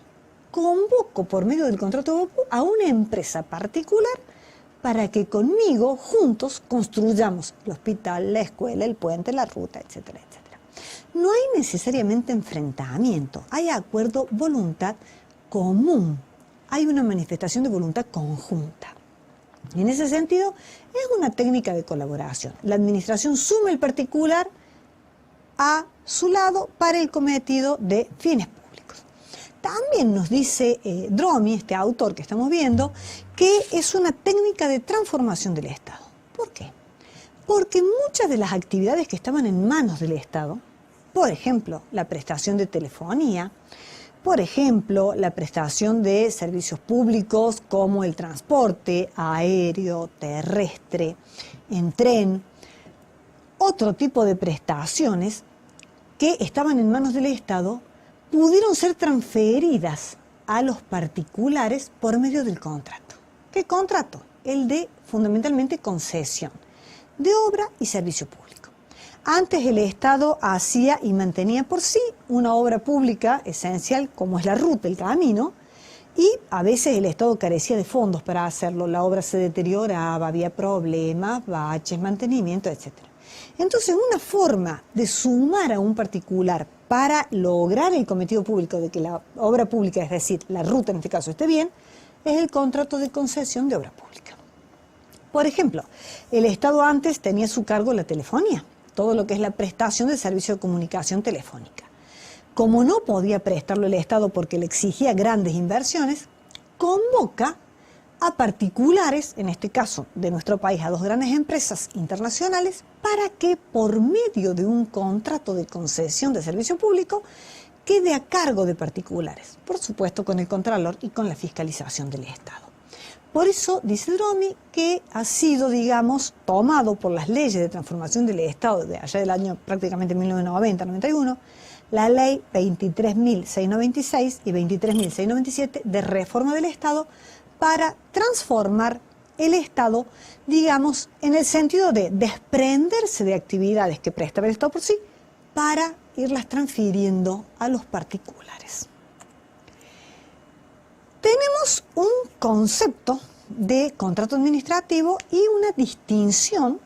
Convoco por medio del contrato a una empresa particular para que conmigo juntos construyamos el hospital, la escuela, el puente, la ruta, etcétera, etcétera. No hay necesariamente enfrentamiento, hay acuerdo, voluntad común, hay una manifestación de voluntad conjunta. En ese sentido, es una técnica de colaboración. La administración suma el particular a su lado para el cometido de fines públicos. También nos dice Dromi, este autor que estamos viendo, que es una técnica de transformación del Estado. ¿Por qué? Porque muchas de las actividades que estaban en manos del Estado, por ejemplo, la prestación de telefonía, por ejemplo, la prestación de servicios públicos como el transporte aéreo, terrestre, en tren, otro tipo de prestaciones que estaban en manos del Estado pudieron ser transferidas a los particulares por medio del contrato. ¿Qué contrato? El de, fundamentalmente, concesión de obra y servicio público. Antes el Estado hacía y mantenía por sí una obra pública esencial como es la ruta, el camino, y a veces el Estado carecía de fondos para hacerlo. La obra se deterioraba, había problemas, baches, mantenimiento, etc. Entonces, una forma de sumar a un particular para lograr el cometido público de que la obra pública, es decir, la ruta en este caso, esté bien, es el contrato de concesión de obra pública. Por ejemplo, el Estado antes tenía a su cargo la telefonía, todo lo que es la prestación de servicio de comunicación telefónica. Como no podía prestarlo el Estado porque le exigía grandes inversiones, convoca a particulares, en este caso de nuestro país, a dos grandes empresas internacionales, para que por medio de un contrato de concesión de servicio público quede a cargo de particulares, por supuesto con el Contralor y con la fiscalización del Estado. Por eso dice Dromi que ha sido, digamos, tomado por las leyes de transformación del Estado de allá del año prácticamente 1990-91, la ley 23.696 y 23.697 de reforma del Estado para transformar el Estado, digamos, en el sentido de desprenderse de actividades que prestaba el Estado por sí para irlas transfiriendo a los particulares. Tenemos un concepto de contrato administrativo y una distinción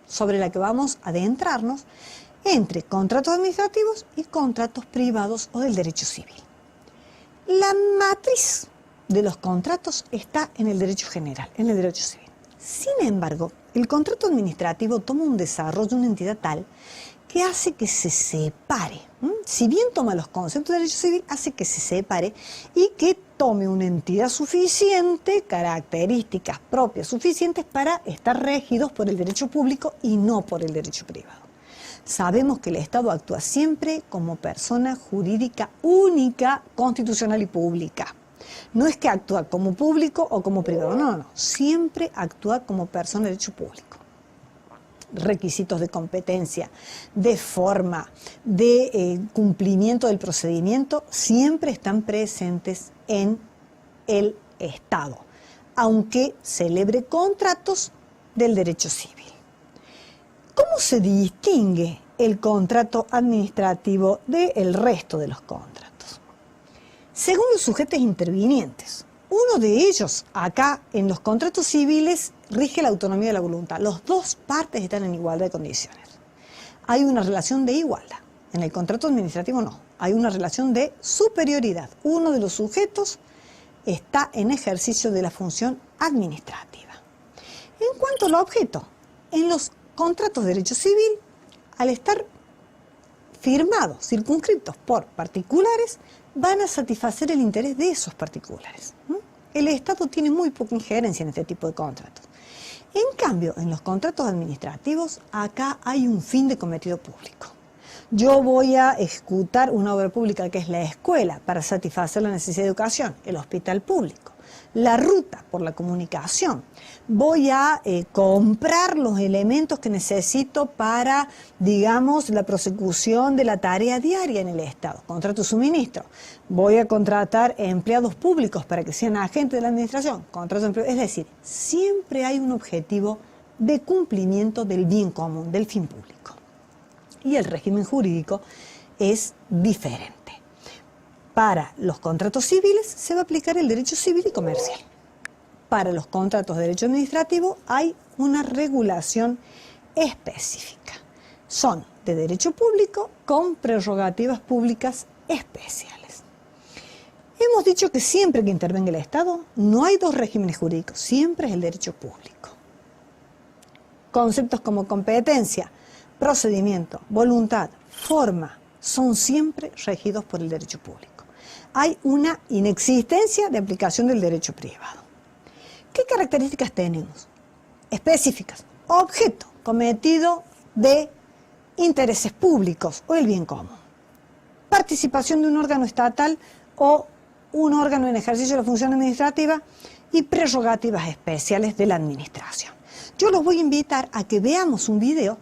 sobre la que vamos a adentrarnos entre contratos administrativos y contratos privados o del derecho civil. La matriz de los contratos está en el derecho general, en el derecho civil. Sin embargo, el contrato administrativo toma un desarrollo, una entidad tal, que hace que se separe. Si bien toma los conceptos de derecho civil, hace que se separe y que tome una entidad suficiente, características propias suficientes para estar regidos por el derecho público y no por el derecho privado. Sabemos que el Estado actúa siempre como persona jurídica única, constitucional y pública. No es que actúa como público o como privado, no, siempre actúa como persona de derecho público. Requisitos de competencia, de forma, de cumplimiento del procedimiento, siempre están presentes en el Estado, aunque celebre contratos del derecho civil. ¿Cómo se distingue el contrato administrativo del resto de los contratos? Según los sujetos intervinientes. Uno de ellos, acá en los contratos civiles, rige la autonomía de la voluntad. Las dos partes están en igualdad de condiciones. Hay una relación de igualdad. En el contrato administrativo no. Hay una relación de superioridad. Uno de los sujetos está en ejercicio de la función administrativa. En cuanto al objeto, en los contratos de derecho civil, al estar firmados, circunscriptos por particulares, van a satisfacer el interés de esos particulares. El Estado tiene muy poca injerencia en este tipo de contratos. En cambio, en los contratos administrativos, acá hay un fin de cometido público. Yo voy a ejecutar una obra pública que es la escuela para satisfacer la necesidad de educación, el hospital público, la ruta por la comunicación. Voy a comprar los elementos que necesito para, digamos, la prosecución de la tarea diaria en el Estado. Contrato suministro. Voy a contratar empleados públicos para que sean agentes de la administración. Contrato de empleo. Es decir, siempre hay un objetivo de cumplimiento del bien común, del fin público. Y el régimen jurídico es diferente. Para los contratos civiles se va a aplicar el derecho civil y comercial. Para los contratos de derecho administrativo hay una regulación específica. Son de derecho público con prerrogativas públicas especiales. Hemos dicho que siempre que intervenga el Estado no hay dos regímenes jurídicos, siempre es el derecho público. Conceptos como competencia, procedimiento, voluntad, forma, son siempre regidos por el derecho público. Hay una inexistencia de aplicación del derecho privado. ¿Qué características tenemos? Específicas. Objeto, cometido de intereses públicos o el bien común. Participación de un órgano estatal o un órgano en ejercicio de la función administrativa y prerrogativas especiales de la administración. Yo los voy a invitar a que veamos un video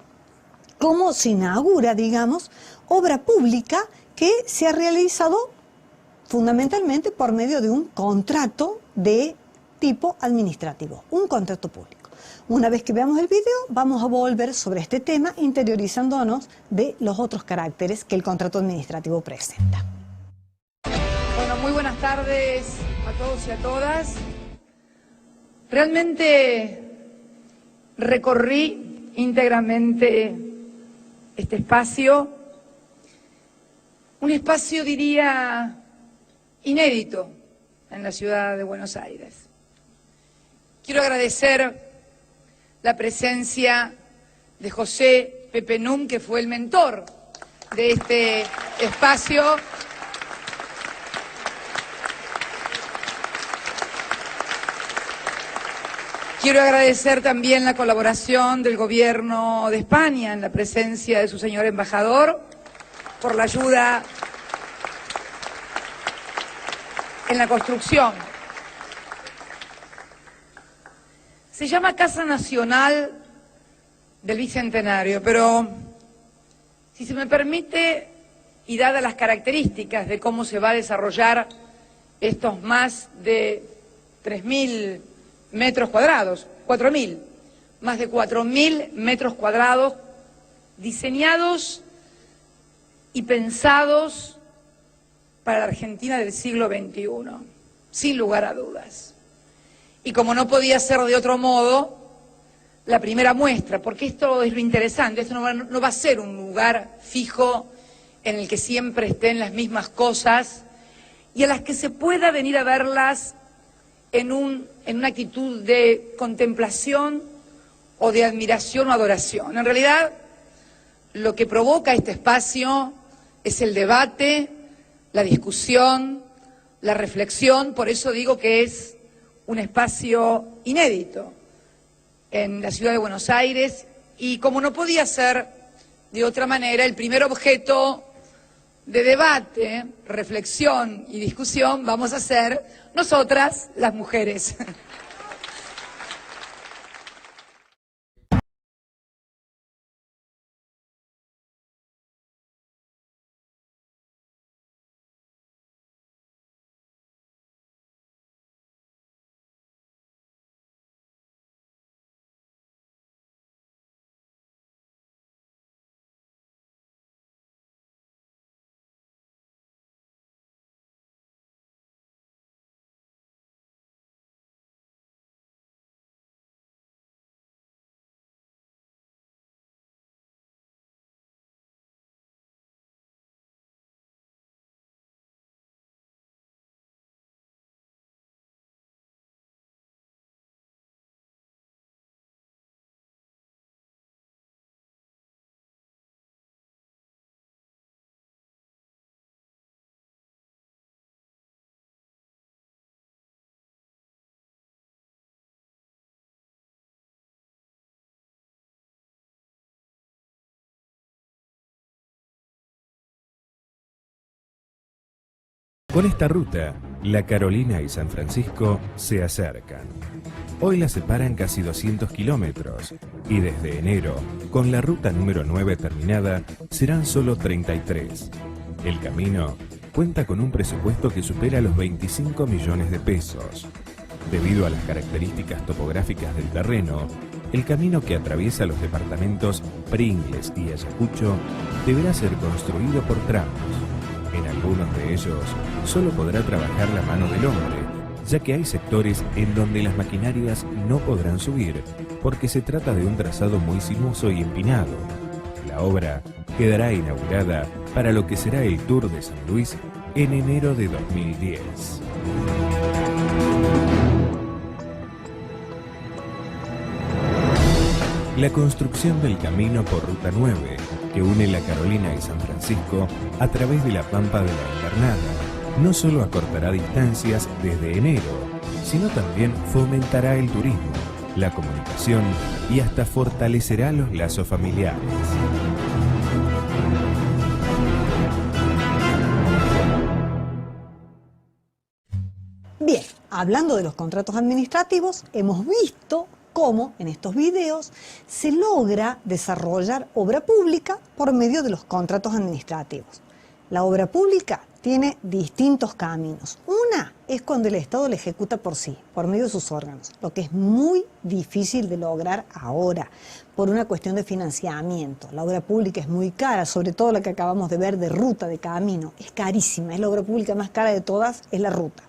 cómo se inaugura, digamos, obra pública que se ha realizado fundamentalmente por medio de un contrato de tipo administrativo, un contrato público. Una vez que veamos el video, vamos a volver sobre este tema interiorizándonos de los otros caracteres que el contrato administrativo presenta. Bueno, muy buenas tardes a todos y a todas. Realmente recorrí íntegramente este espacio, un espacio, diría, inédito en la ciudad de Buenos Aires. Quiero agradecer la presencia de José Pepe Num, que fue el mentor de este espacio. Quiero agradecer también la colaboración del Gobierno de España en la presencia de su señor embajador por la ayuda en la construcción. Se llama Casa Nacional del Bicentenario, pero si se me permite, y dadas las características de cómo se va a desarrollar estos más de 3.000 metros cuadrados, 4.000, más de 4.000 metros cuadrados diseñados y pensados para la Argentina del siglo XXI, sin lugar a dudas. Y como no podía ser de otro modo, la primera muestra, porque esto es lo interesante, esto no va a ser un lugar fijo en el que siempre estén las mismas cosas y a las que se pueda venir a verlas en una actitud de contemplación o de admiración o adoración. En realidad, lo que provoca este espacio es el debate, la discusión, la reflexión, por eso digo que es un espacio inédito en la ciudad de Buenos Aires y como no podía ser de otra manera, el primer objeto de debate, reflexión y discusión vamos a ser nosotras, las mujeres. Con esta ruta, La Carolina y San Francisco se acercan. Hoy la separan casi 200 kilómetros y desde enero, con la ruta número 9 terminada, serán solo 33. El camino cuenta con un presupuesto que supera los 25 millones de pesos. Debido a las características topográficas del terreno, el camino que atraviesa los departamentos Pringles y Ayacucho deberá ser construido por tramos. En algunos de ellos solo podrá trabajar la mano del hombre, ya que hay sectores en donde las maquinarias no podrán subir, porque se trata de un trazado muy sinuoso y empinado. La obra quedará inaugurada para lo que será el Tour de San Luis en enero de 2010. La construcción del camino por Ruta 9, que une La Carolina y San Francisco a través de la Pampa de la Invernada, no solo acortará distancias desde enero, sino también fomentará el turismo, la comunicación y hasta fortalecerá los lazos familiares. Bien, hablando de los contratos administrativos, hemos visto cómo en estos videos se logra desarrollar obra pública por medio de los contratos administrativos. La obra pública tiene distintos caminos. Una es cuando el Estado la ejecuta por sí, por medio de sus órganos, lo que es muy difícil de lograr ahora por una cuestión de financiamiento. La obra pública es muy cara, sobre todo la que acabamos de ver de ruta, de camino. Es carísima, es la obra pública más cara de todas, es la ruta.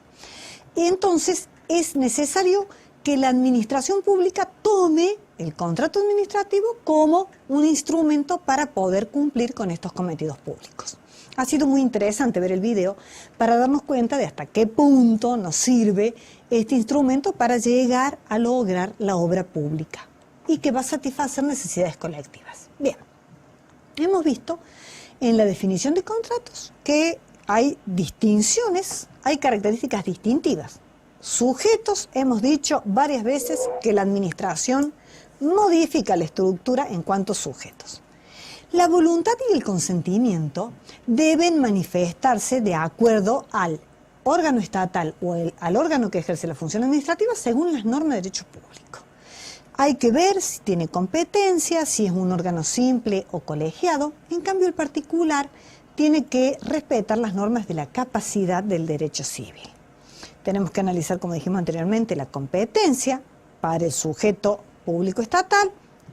Y entonces es necesario que la administración pública tome el contrato administrativo como un instrumento para poder cumplir con estos cometidos públicos. Ha sido muy interesante ver el video para darnos cuenta de hasta qué punto nos sirve este instrumento para llegar a lograr la obra pública y que va a satisfacer necesidades colectivas. Bien, hemos visto en la definición de contratos que hay distinciones, hay características distintivas. Sujetos, hemos dicho varias veces que la administración modifica la estructura en cuanto a sujetos. La voluntad y el consentimiento deben manifestarse de acuerdo al órgano estatal o al órgano que ejerce la función administrativa según las normas de derecho público. Hay que ver si tiene competencia, si es un órgano simple o colegiado. En cambio, el particular tiene que respetar las normas de la capacidad del derecho civil. Tenemos que analizar, como dijimos anteriormente, la competencia para el sujeto público estatal,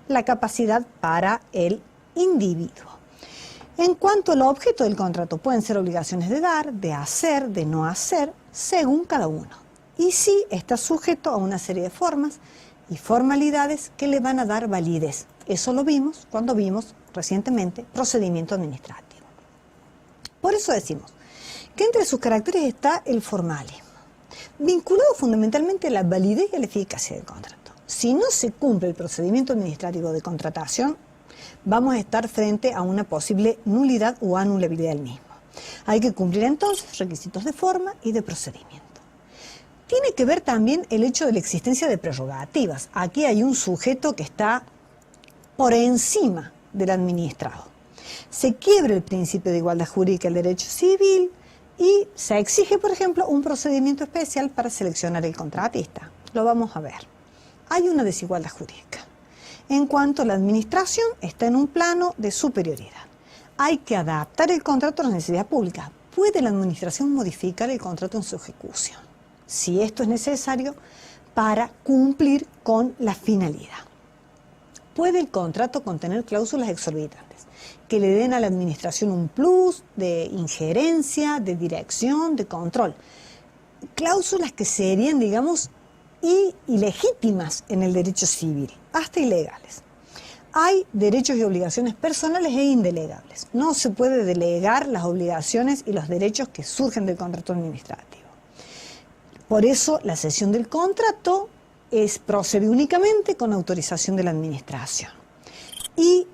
la capacidad para el individuo. En cuanto al objeto del contrato, pueden ser obligaciones de dar, de hacer, de no hacer, según cada uno. Y sí está sujeto a una serie de formas y formalidades que le van a dar validez. Eso lo vimos cuando vimos recientemente procedimiento administrativo. Por eso decimos que entre sus caracteres está el formalismo, vinculado fundamentalmente a la validez y a la eficacia del contrato. Si no se cumple el procedimiento administrativo de contratación, vamos a estar frente a una posible nulidad o anulabilidad del mismo. Hay que cumplir entonces requisitos de forma y de procedimiento. Tiene que ver también el hecho de la existencia de prerrogativas. Aquí hay un sujeto que está por encima del administrado. Se quiebra el principio de igualdad jurídica del derecho civil y se exige, por ejemplo, un procedimiento especial para seleccionar el contratista. Lo vamos a ver. Hay una desigualdad jurídica. En cuanto a la administración, está en un plano de superioridad. Hay que adaptar el contrato a las necesidades públicas. ¿Puede la administración modificar el contrato en su ejecución? Si esto es necesario para cumplir con la finalidad. ¿Puede el contrato contener cláusulas exorbitantes que le den a la administración un plus de injerencia, de dirección, de control? Cláusulas que serían, digamos, ilegítimas en el derecho civil, hasta ilegales. Hay derechos y obligaciones personales e indelegables. No se puede delegar las obligaciones y los derechos que surgen del contrato administrativo. Por eso la cesión del contrato procede únicamente con autorización de la administración. Y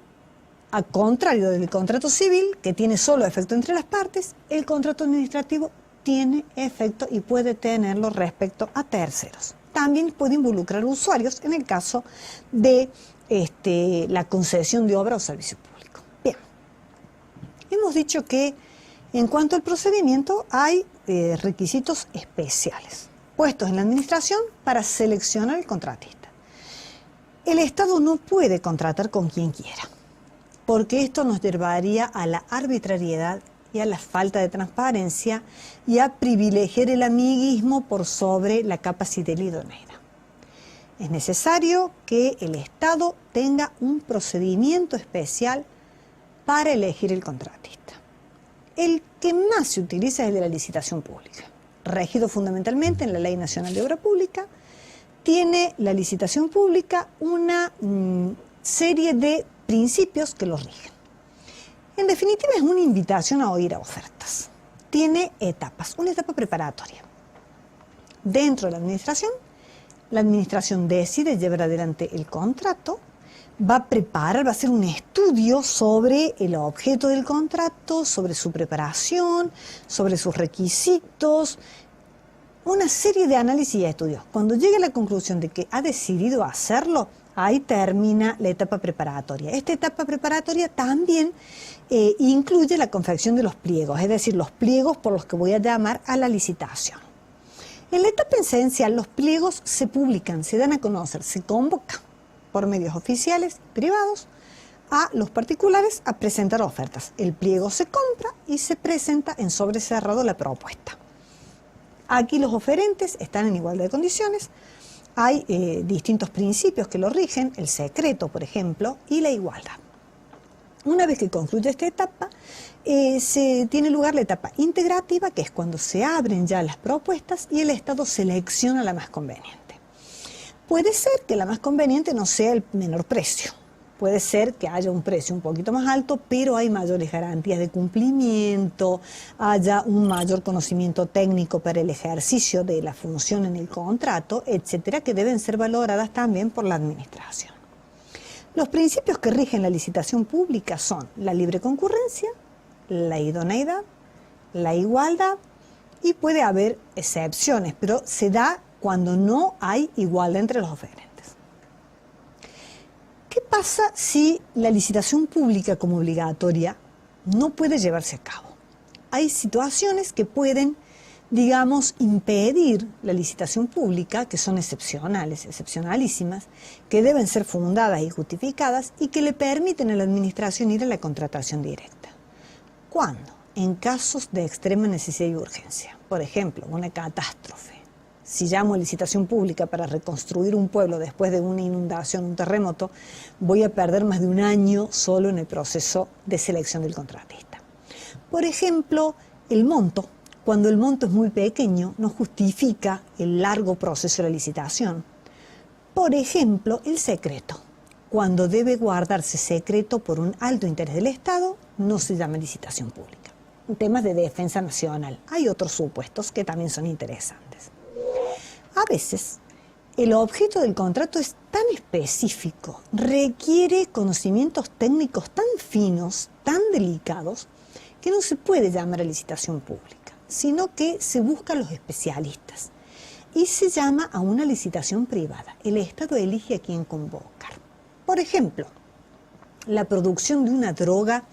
a contrario del contrato civil, que tiene solo efecto entre las partes, el contrato administrativo tiene efecto y puede tenerlo respecto a terceros. También puede involucrar usuarios en el caso de la concesión de obra o servicio público. Bien, hemos dicho que en cuanto al procedimiento hay requisitos especiales puestos en la administración para seleccionar el contratista. El Estado no puede contratar con quien quiera, porque esto nos llevaría a la arbitrariedad y a la falta de transparencia y a privilegiar el amiguismo por sobre la capacidad y la idoneidad. Es necesario que el Estado tenga un procedimiento especial para elegir el contratista. El que más se utiliza es el de la licitación pública, regido fundamentalmente en la Ley Nacional de Obra Pública. Tiene la licitación pública una serie de principios que lo rigen. En definitiva, es una invitación a oír a ofertas. Tiene etapas, una etapa preparatoria. Dentro de la administración decide llevar adelante el contrato, va a preparar, va a hacer un estudio sobre el objeto del contrato, sobre su preparación, sobre sus requisitos, una serie de análisis y estudios. Cuando llegue a la conclusión de que ha decidido hacerlo, ahí termina la etapa preparatoria. Esta etapa preparatoria también incluye la confección de los pliegos, es decir, los pliegos por los que voy a llamar a la licitación. En la etapa esencial, los pliegos se publican, se dan a conocer, se convocan por medios oficiales y privados a los particulares a presentar ofertas. El pliego se compra y se presenta en sobre cerrado la propuesta. Aquí los oferentes están en igualdad de condiciones. Hay distintos principios que lo rigen, el secreto, por ejemplo, y la igualdad. Una vez que concluye esta etapa, se tiene lugar la etapa integrativa, que es cuando se abren ya las propuestas y el Estado selecciona la más conveniente. Puede ser que la más conveniente no sea el menor precio. Puede ser que haya un precio un poquito más alto, pero hay mayores garantías de cumplimiento, haya un mayor conocimiento técnico para el ejercicio de la función en el contrato, etcétera, que deben ser valoradas también por la administración. Los principios que rigen la licitación pública son la libre concurrencia, la idoneidad, la igualdad, y puede haber excepciones, pero se da cuando no hay igualdad entre los oferentes. ¿Qué pasa si la licitación pública como obligatoria no puede llevarse a cabo? Hay situaciones que pueden, digamos, impedir la licitación pública, que son excepcionales, excepcionalísimas, que deben ser fundadas y justificadas y que le permiten a la administración ir a la contratación directa. ¿Cuándo? En casos de extrema necesidad y urgencia. Por ejemplo, una catástrofe, si llamo a licitación pública para reconstruir un pueblo después de una inundación, un terremoto, voy a perder más de un año solo en el proceso de selección del contratista. Por ejemplo, el monto. Cuando el monto es muy pequeño, no justifica el largo proceso de la licitación. Por ejemplo, el secreto. Cuando debe guardarse secreto por un alto interés del Estado, no se llama licitación pública. En temas de defensa nacional, hay otros supuestos que también son interesantes. A veces, el objeto del contrato es tan específico, requiere conocimientos técnicos tan finos, tan delicados, que no se puede llamar a licitación pública, sino que se buscan los especialistas y se llama a una licitación privada. El Estado elige a quién convocar. Por ejemplo, la producción de una droga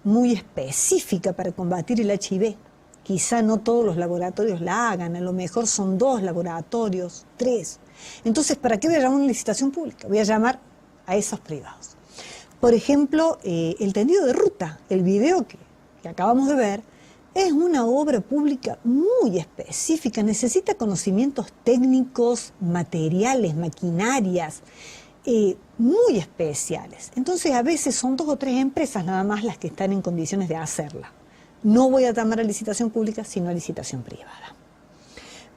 muy específica para combatir el HIV. Quizá no todos los laboratorios la hagan, a lo mejor son 2 laboratorios, 3. Entonces, ¿para qué voy a llamar una licitación pública? Voy a llamar a esos privados. Por ejemplo, el tendido de ruta, el video que acabamos de ver, es una obra pública muy específica, necesita conocimientos técnicos, materiales, maquinarias, muy especiales. Entonces a veces son 2 o 3 empresas nada más las que están en condiciones de hacerla. No voy a llamar a licitación pública, sino a licitación privada.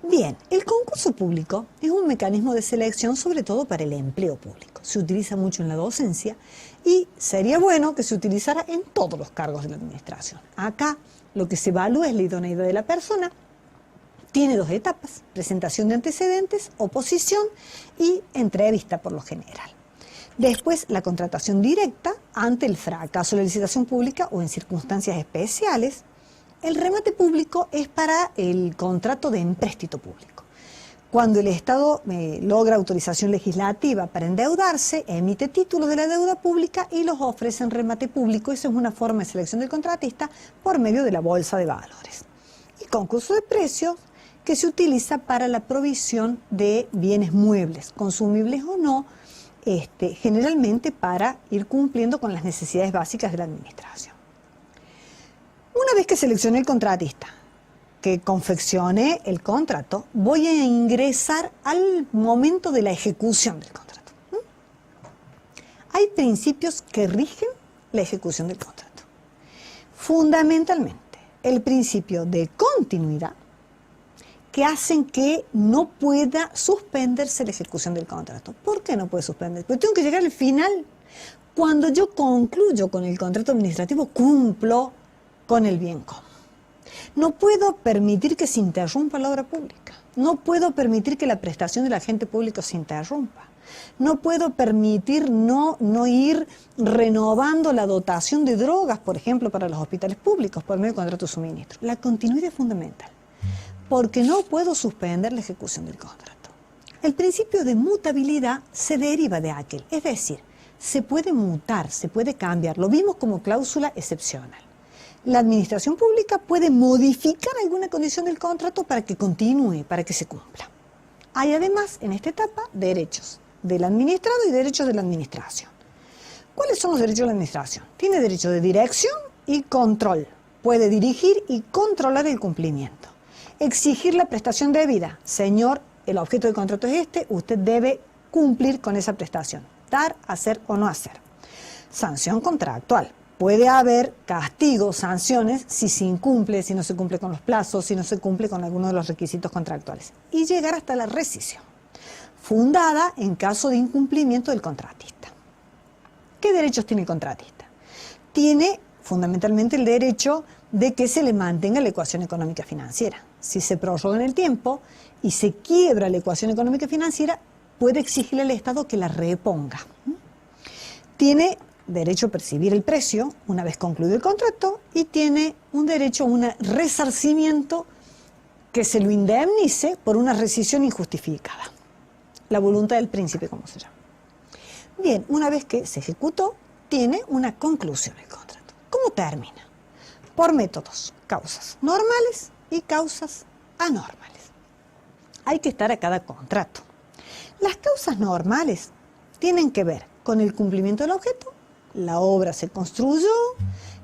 Bien, el concurso público es un mecanismo de selección sobre todo para el empleo público. Se utiliza mucho en la docencia y sería bueno que se utilizara en todos los cargos de la administración. Acá lo que se evalúa es la idoneidad de la persona. Tiene 2 etapas: presentación de antecedentes, oposición y entrevista por lo general. Después, la contratación directa ante el fracaso de la licitación pública o en circunstancias especiales. El remate público es para el contrato de empréstito público. Cuando el Estado logra autorización legislativa para endeudarse, emite títulos de la deuda pública y los ofrece en remate público. Esa es una forma de selección del contratista por medio de la bolsa de valores. Y concurso de precios, que se utiliza para la provisión de bienes muebles, consumibles o no, generalmente para ir cumpliendo con las necesidades básicas de la administración. Una vez que seleccione el contratista, que confeccione el contrato, voy a ingresar al momento de la ejecución del contrato. Hay principios que rigen la ejecución del contrato. Fundamentalmente, el principio de continuidad, que hacen que no pueda suspenderse la ejecución del contrato. ¿Por qué no puede suspenderse? Porque tengo que llegar al final. Cuando yo concluyo con el contrato administrativo, cumplo con el bien común. No puedo permitir que se interrumpa la obra pública. No puedo permitir que la prestación del agente público se interrumpa. No puedo permitir no ir renovando la dotación de drogas, por ejemplo, para los hospitales públicos por medio de contrato de suministro. La continuidad es fundamental, porque no puedo suspender la ejecución del contrato. El principio de mutabilidad se deriva de aquel, es decir, se puede mutar, se puede cambiar. Lo vimos como cláusula excepcional. La administración pública puede modificar alguna condición del contrato para que continúe, para que se cumpla. Hay además en esta etapa derechos del administrado y derechos de la administración. ¿Cuáles son los derechos de la administración? Tiene derecho de dirección y control. Puede dirigir y controlar el cumplimiento. Exigir la prestación debida. Señor, el objeto del contrato es este, usted debe cumplir con esa prestación. Dar, hacer o no hacer. Sanción contractual. Puede haber castigos, sanciones, si se incumple, si no se cumple con los plazos, si no se cumple con alguno de los requisitos contractuales. Y llegar hasta la rescisión, fundada en caso de incumplimiento del contratista. ¿Qué derechos tiene el contratista? Tiene fundamentalmente el derecho de que se le mantenga la ecuación económica financiera. Si se prorroga en el tiempo y se quiebra la ecuación económica financiera, puede exigirle al Estado que la reponga. Tiene derecho a percibir el precio una vez concluido el contrato y tiene un derecho a un resarcimiento que se lo indemnice por una rescisión injustificada. La voluntad del príncipe, como se llama. Bien, una vez que se ejecutó, tiene una conclusión el contrato. ¿Cómo termina? Por métodos, causas normales y causas anormales. Hay que estar a cada contrato. Las causas normales tienen que ver con el cumplimiento del objeto. La obra se construyó,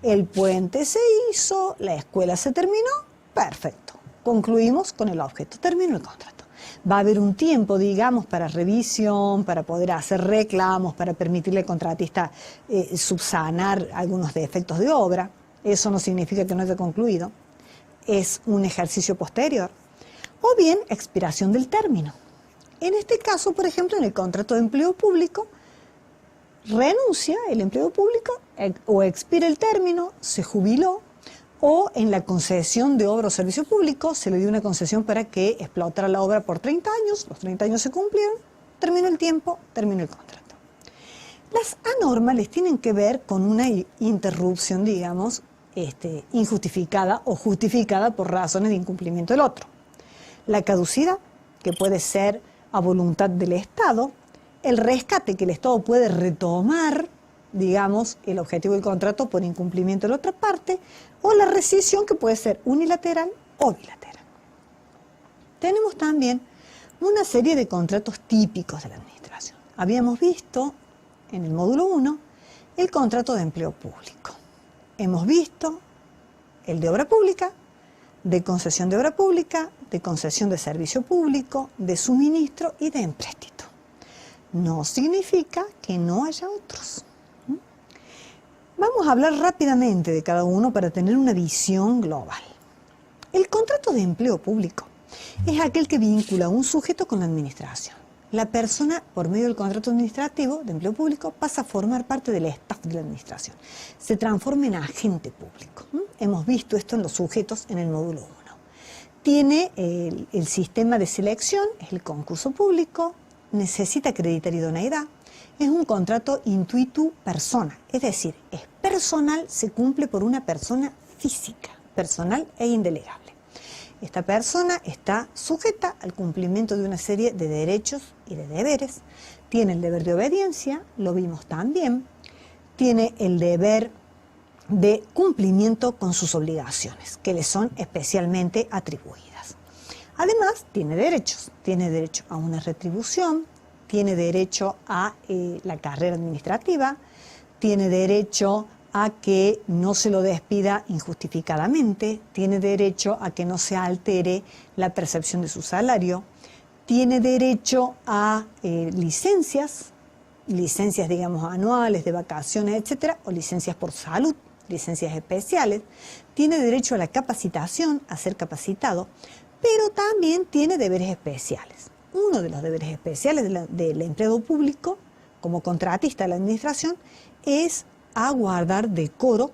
el puente se hizo, la escuela se terminó, perfecto. Concluimos con el objeto, terminó el contrato. Va a haber un tiempo, digamos, para revisión, para poder hacer reclamos, para permitirle al contratista subsanar algunos defectos de obra. Eso no significa que no haya concluido. Es un ejercicio posterior. O bien, expiración del término. En este caso, por ejemplo, en el contrato de empleo público, renuncia el empleado público o expira el término, se jubiló, o en la concesión de obra o servicio público se le dio una concesión para que explotara la obra por 30 años, los 30 años se cumplieron, terminó el tiempo, terminó el contrato. Las anormales tienen que ver con una interrupción, digamos, injustificada o justificada por razones de incumplimiento del otro. La caducidad, que puede ser a voluntad del Estado, el rescate que el Estado puede retomar, digamos, el objetivo del contrato por incumplimiento de la otra parte, o la rescisión que puede ser unilateral o bilateral. Tenemos también una serie de contratos típicos de la administración. Habíamos visto en el módulo 1 el contrato de empleo público. Hemos visto el de obra pública, de concesión de obra pública, de concesión de servicio público, de suministro y de empréstito. No significa que no haya otros. Vamos a hablar rápidamente de cada uno para tener una visión global. El contrato de empleo público es aquel que vincula a un sujeto con la administración. La persona, por medio del contrato administrativo de empleo público, pasa a formar parte del staff de la administración. Se transforma en agente público. Hemos visto esto en los sujetos en el módulo 1. Tiene el sistema de selección, es el concurso público, necesita acreditar idoneidad, es un contrato intuitu persona, es decir, es personal, se cumple por una persona física, personal e indelegable. Esta persona está sujeta al cumplimiento de una serie de derechos y de deberes, tiene el deber de obediencia, lo vimos también, tiene el deber de cumplimiento con sus obligaciones, que le son especialmente atribuidas. Además, tiene derecho a una retribución, tiene derecho a la carrera administrativa, tiene derecho a que no se lo despida injustificadamente, tiene derecho a que no se altere la percepción de su salario, tiene derecho a licencias, digamos anuales, de vacaciones, etcétera, o licencias por salud, licencias especiales, tiene derecho a la capacitación, a ser capacitado, pero también tiene deberes especiales. Uno de los deberes especiales del empleado público, como contratista de la administración, es a guardar decoro,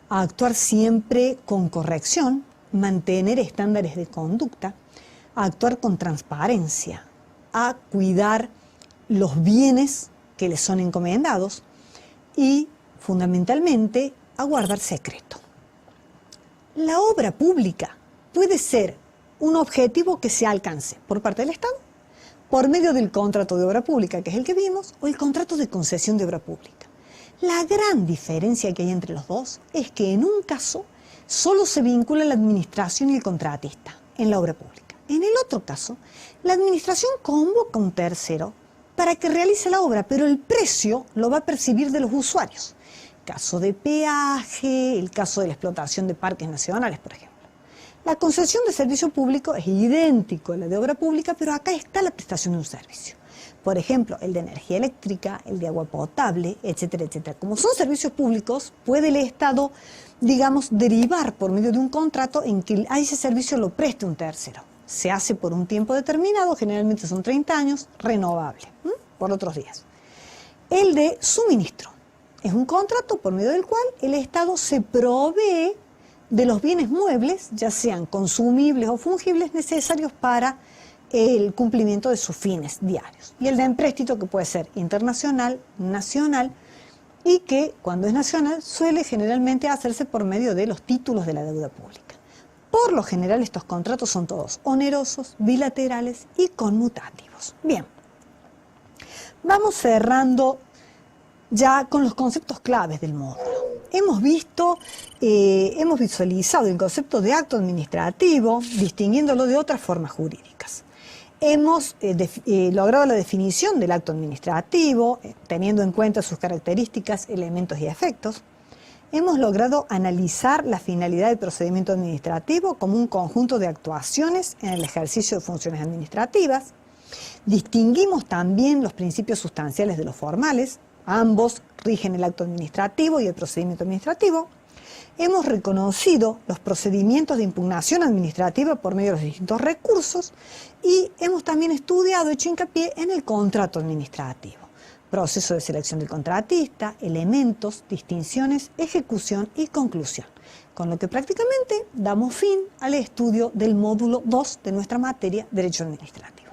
a actuar siempre con corrección, mantener estándares de conducta, a actuar con transparencia, a cuidar los bienes que les son encomendados y, fundamentalmente, a guardar secreto. La obra pública puede ser un objetivo que se alcance por parte del Estado, por medio del contrato de obra pública, que es el que vimos, o el contrato de concesión de obra pública. La gran diferencia que hay entre los dos es que en un caso solo se vincula la administración y el contratista en la obra pública. En el otro caso, la administración convoca a un tercero para que realice la obra, pero el precio lo va a percibir de los usuarios. Caso de peaje, el caso de la explotación de parques nacionales, por ejemplo. La concesión de servicio público es idéntico a la de obra pública, pero acá está la prestación de un servicio. Por ejemplo, el de energía eléctrica, el de agua potable, etcétera, etcétera. Como son servicios públicos, puede el Estado, digamos, derivar por medio de un contrato en que a ese servicio lo preste un tercero. Se hace por un tiempo determinado, generalmente son 30 años, renovable, por otros días. El de suministro es un contrato por medio del cual el Estado se provee de los bienes muebles, ya sean consumibles o fungibles, necesarios para el cumplimiento de sus fines diarios. Y el de empréstito, que puede ser internacional, nacional, y que cuando es nacional suele generalmente hacerse por medio de los títulos de la deuda pública. Por lo general estos contratos son todos onerosos, bilaterales y conmutativos. Bien, vamos cerrando ya con los conceptos claves del módulo. Hemos visualizado el concepto de acto administrativo, distinguiéndolo de otras formas jurídicas. Hemos logrado la definición del acto administrativo, teniendo en cuenta sus características, elementos y efectos. hemos logrado analizar la finalidad del procedimiento administrativo como un conjunto de actuaciones en el ejercicio de funciones administrativas. Distinguimos también los principios sustanciales de los formales. Ambos rigen el acto administrativo y el procedimiento administrativo. Hemos reconocido los procedimientos de impugnación administrativa por medio de los distintos recursos y hemos también estudiado, hecho hincapié en el contrato administrativo, proceso de selección del contratista, elementos, distinciones, ejecución y conclusión, con lo que prácticamente damos fin al estudio del módulo 2 de nuestra materia Derecho Administrativo.